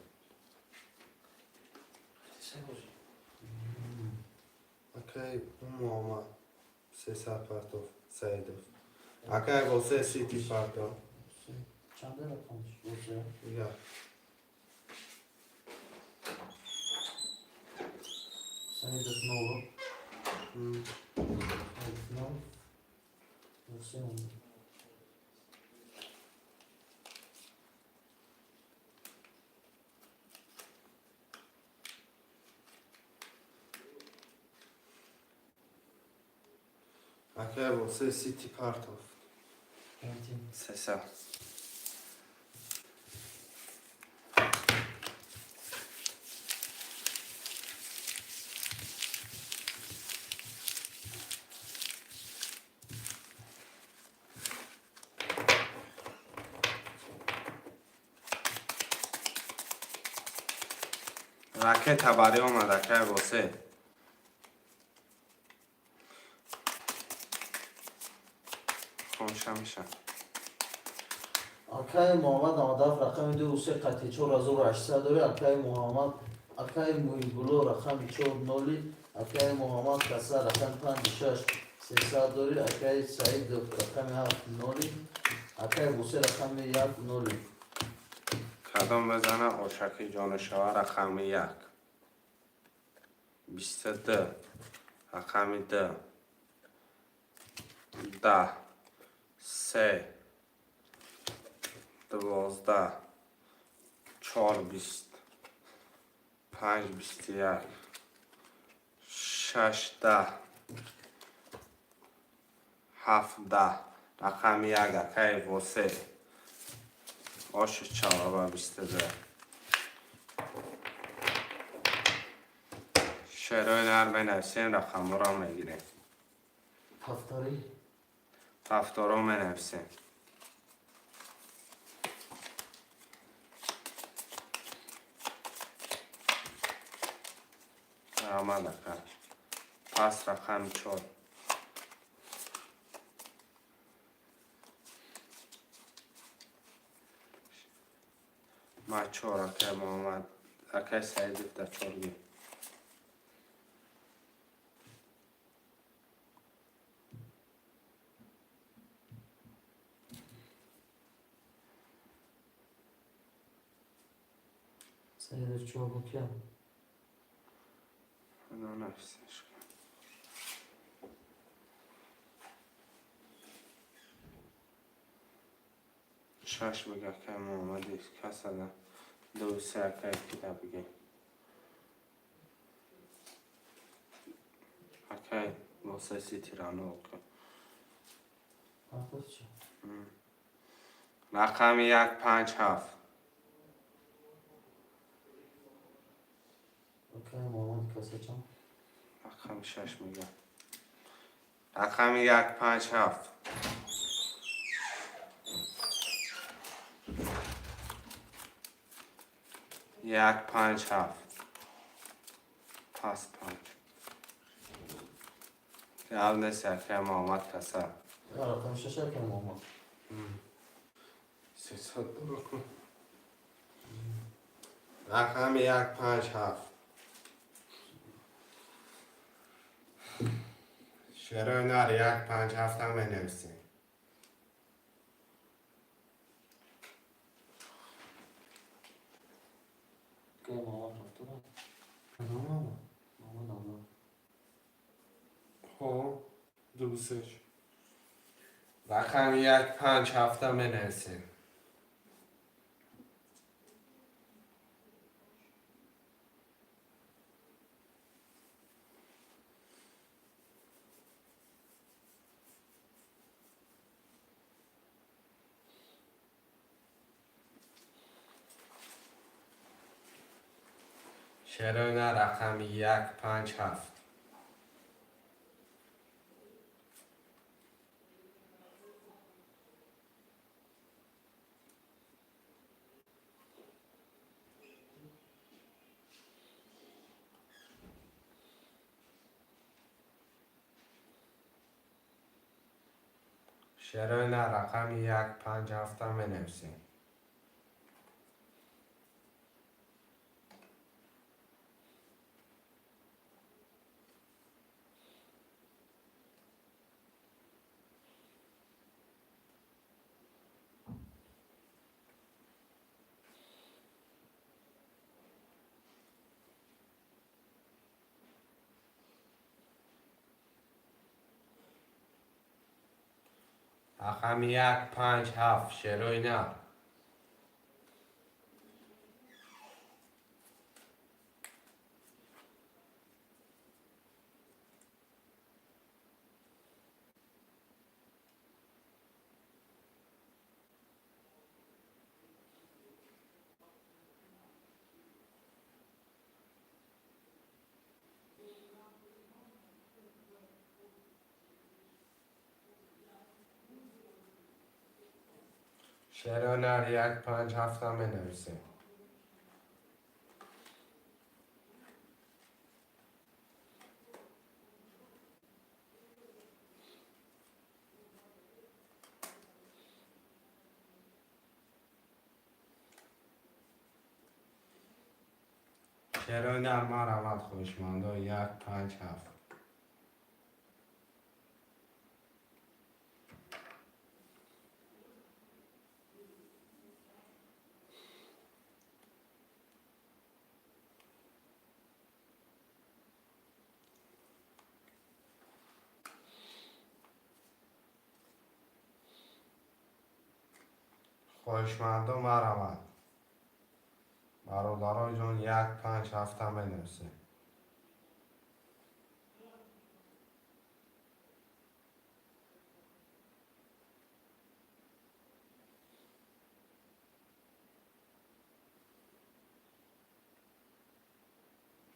اکه محمد 300 پارت سعید اکه واسه سیتی پارت Çanda rakammış. Buraya. یا Sayıda ne olur? Sayıda ne olur? Burası ne olur? اکه واسه سیتی پارت Yönetim. سه راکت برای اومده که واسه خونشم میشم Akay Muhammed Amadaf rakam dو سه قطعه 4800 داره. Akay Muhammed Akay Muibulo rakam 4 Akay Muhammed Kasa rakam 56 300 داره. Akay Said rakam 7 Akay Buse rakam 1 کدام بزنه آشکی جانشوا رقم یک 22 رقم 2 10 3 12 4 20 5 21 6 10 7 10 رقم یک اکای واسه آش چهارا 22 شعرهای نر بنویسیم رقم را میگیریم Haftari. هفتارا بنویسیم آمده کن پس رقم 4 ما 4 اکه محمد اکه سعید در 4 گیم سیر چوبکی هم نه نفسش کن. شش بگه که محمدی کس ده دو سه که کتاب بگه اکی واسه سی تیرانو کن. حافظ چه؟ رقم 157 اوکی محمد کسی چم؟ رقم 6 میگم. رقم 157 157 پس 5 جواب نسیه که محمد کسر یا رقم ششه که محمد 300 برو کن. رقم 157 شعر نار 157 هم بنویسیم. که محمد رفته بود؟ محمد محمد خب دوستش رقم 157 هم بنویسیم. شعر نار رقم 157 شعر نار رقم 157 هم بنویسیم. رقم 157 شعر نار شعر نار 157 هم بنویسیم. شعر نار ما رمت خوشمانده 157 خوشمانده ما رمت برادرای جون 157 هم بنویسیم.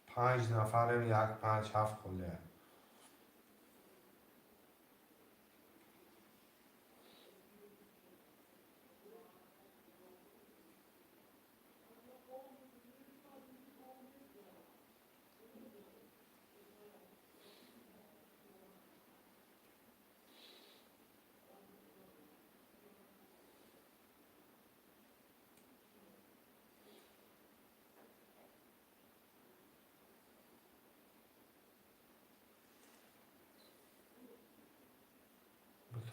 پنج نفریم 157 خوله.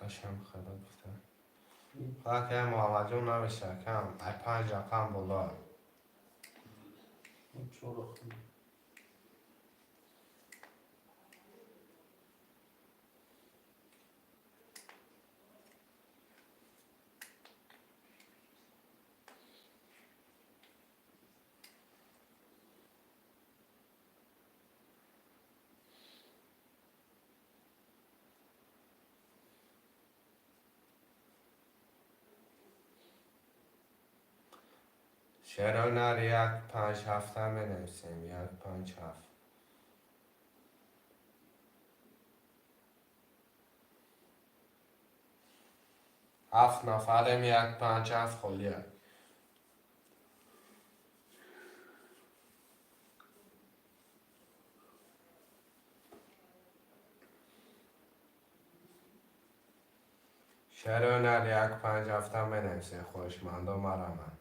بکشم خدا گفتم خدا که موجه نمیشه کم ای 5 رقم بلا چهار رقم. شعر هنر یک 5 7 هم بنویسیم. 1 5 7. هفت نفریم. 1 5 7 خالیه. شعر هنر 1 5 7 هم بنویسیم. خوشمندم مرمن.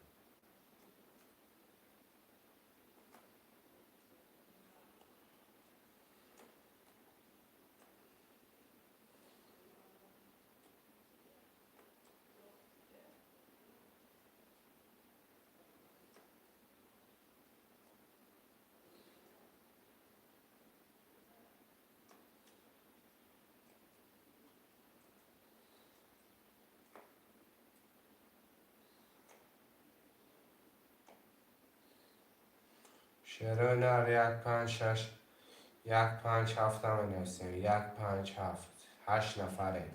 شعر هنر 1 5 6 1 5 7 هم بنویسیم. 1 5 7. 8 نفریم.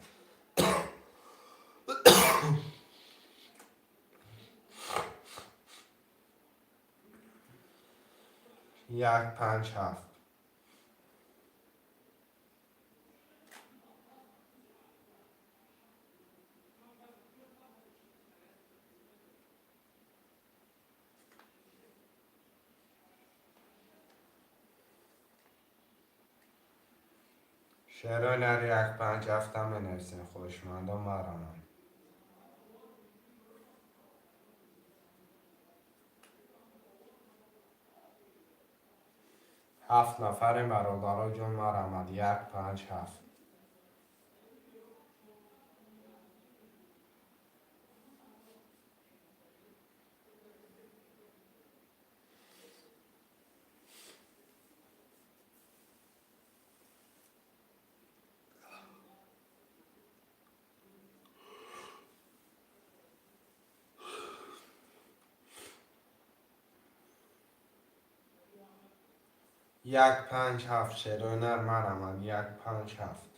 یک 5 7. شعر هنر 1 5 7 هم بنویسیم. خوشمندم مرمن. هفت نفریم برادرها جون مرمد. 1 5 7. یک 5 7. شعر هنر مرمد. 1 5 7.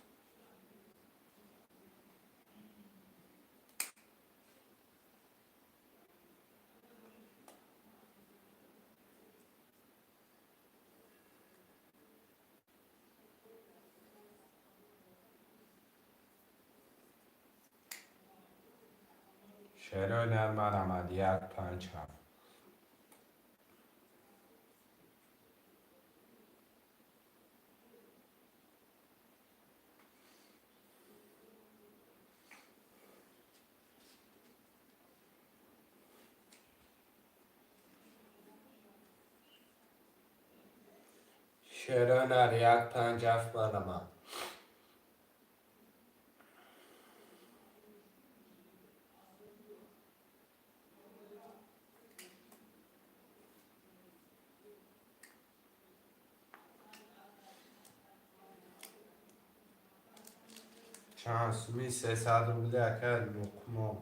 شعر هنر مرمد. 1 5 7. شعر هنر 1 5 7 مرمد. چانسومی 300 روبله که لقمه.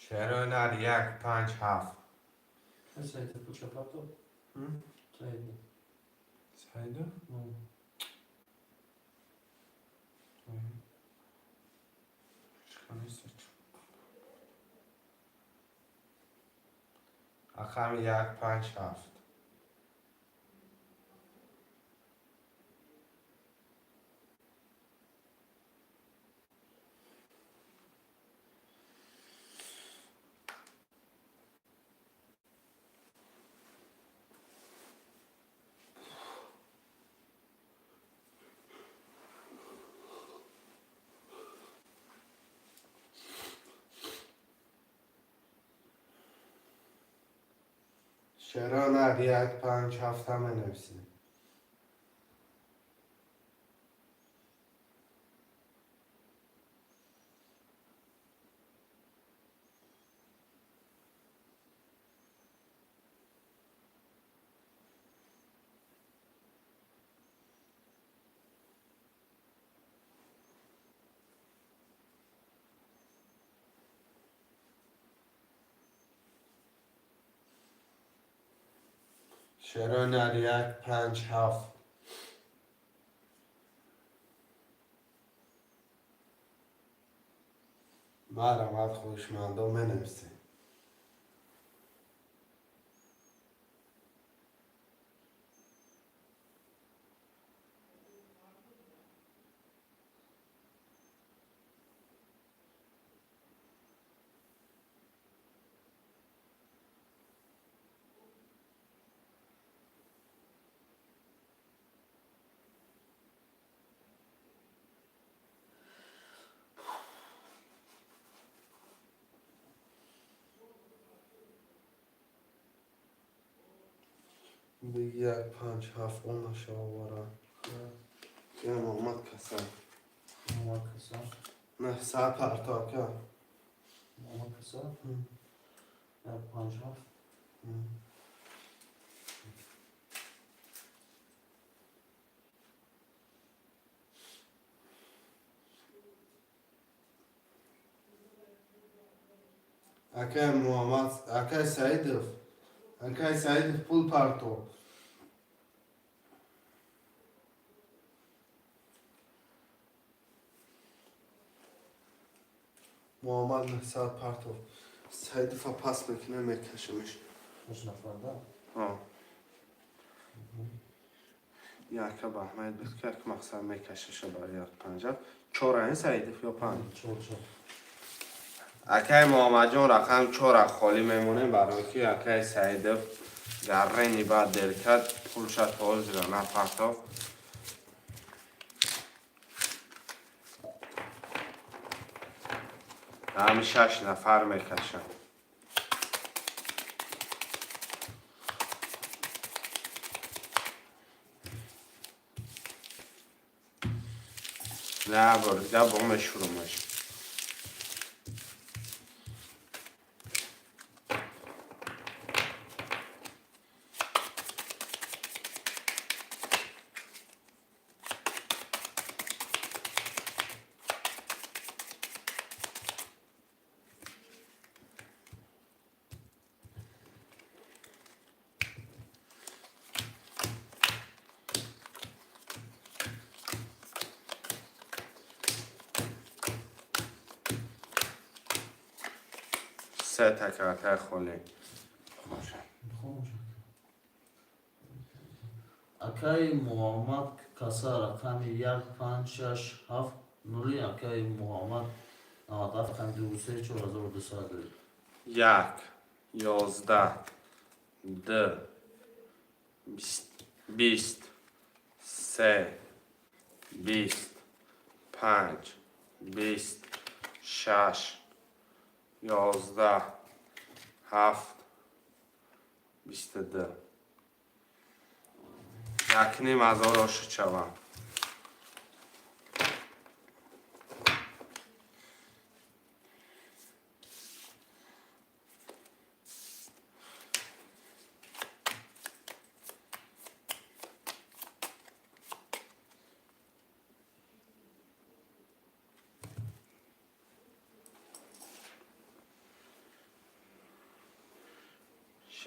شعر هنر 1 5 7. سایت پوچه پاتو. سایت. سایده؟ رقم 1 5 7. چرا نه 1-5-7 همه نویسیم. چرا نه 1-5-7 مرمت خوشمندم بنویسیم. دیگه 1-5-7 اون شاورا یه محمد کسر محمد کسر نه ساعت پرتاکه محمد کسر 1-5-7 اکه محمد اکه سعیدف پول پرتو محمد نسات پرتو سعیدف پاس میکنه میکشمش 5 نفر ده آه یک به احمد بسکر که مقصد میکشش برای 1-5 4 این سعیدف یا 5 4 اکای محمد جان رقم 4 خالی میمونه برای که اکای سعیدف گرینی بعد درکت پول شد تا زیر نپرتاف همه 6 نفر میکشن نه برو دیگه بومش شروع میشه سه تکرکه خالی اکای محمد کسر رقم 1-5-6-7 نوری اکای محمد 97-53-4202 1 11 2 20 3 20 5 20 6 11 7 22 یک نیم هزار آشو چوم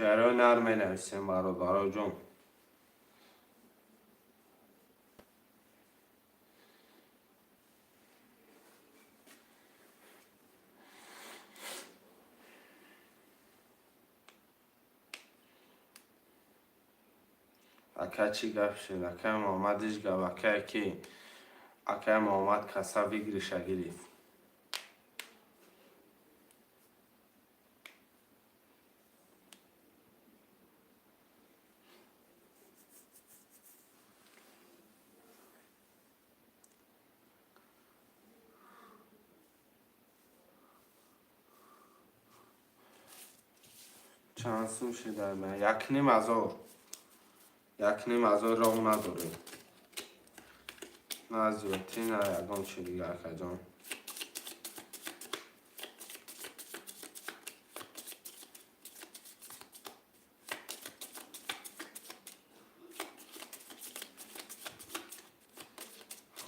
شعرهای نرمه نویسیم برادرها جون اکه چی گفت شد اکه محمدش گفت اکه کی اکه محمد کسا بگیری شگیری چند سو شده من یک نیم هزار را اون نداریم نه زیادی نه یکم چه دیگه اکا جان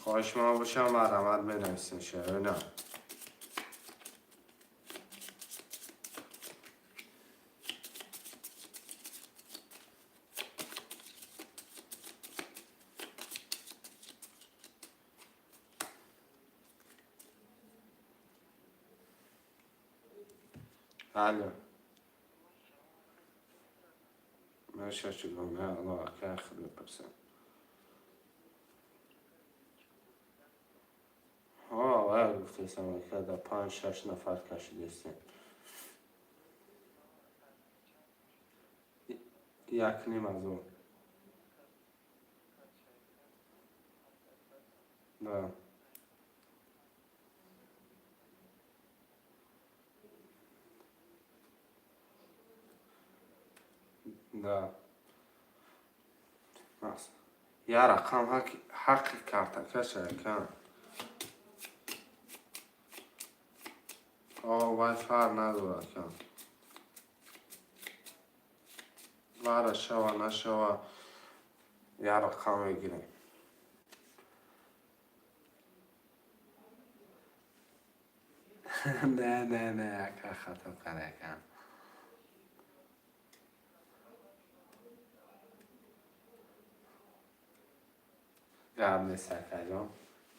خواهش ما باشم مرمت بنویسین شده نه بله من ششگم نه الله اکر خیلی بپرسم ها گفته سم که در 5-6 نفر کشیدستیم یک نیم هزار نه نه بس یه رقم حق کرده کشه کن باید فر نداره کن وره شوه نشوه یه رقم بگیریم نه اکر خطا کنه کن قبل سکران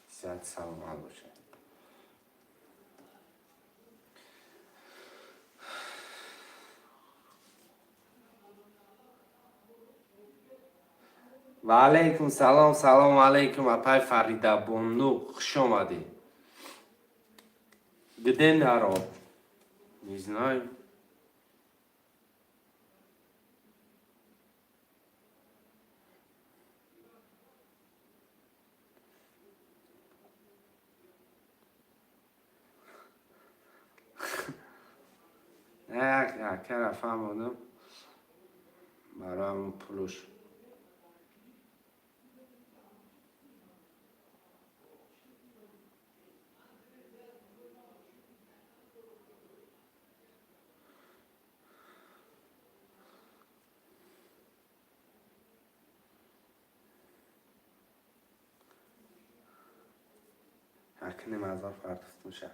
صحت سلامت باشه و علیکم سلام علیکم اپای فریده بندوق خوش آمدی گده نرو میزنای نه که رفهم بودم برای همون پلوش اکنی مزار پرداخت میشه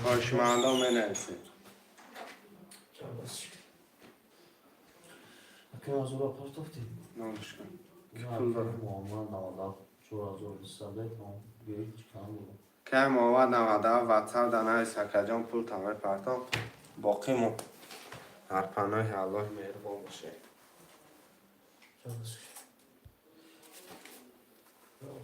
خواهشمندان بنویسید اکا از او را پرداختیم نامش کن نه پول دارم. محمد 90 4200 گیت کم بود که محمد 90 واتساپ دانای سکجان پول تمام پرداخت باقی مو هر پناه الله مهربان باشه جانسکی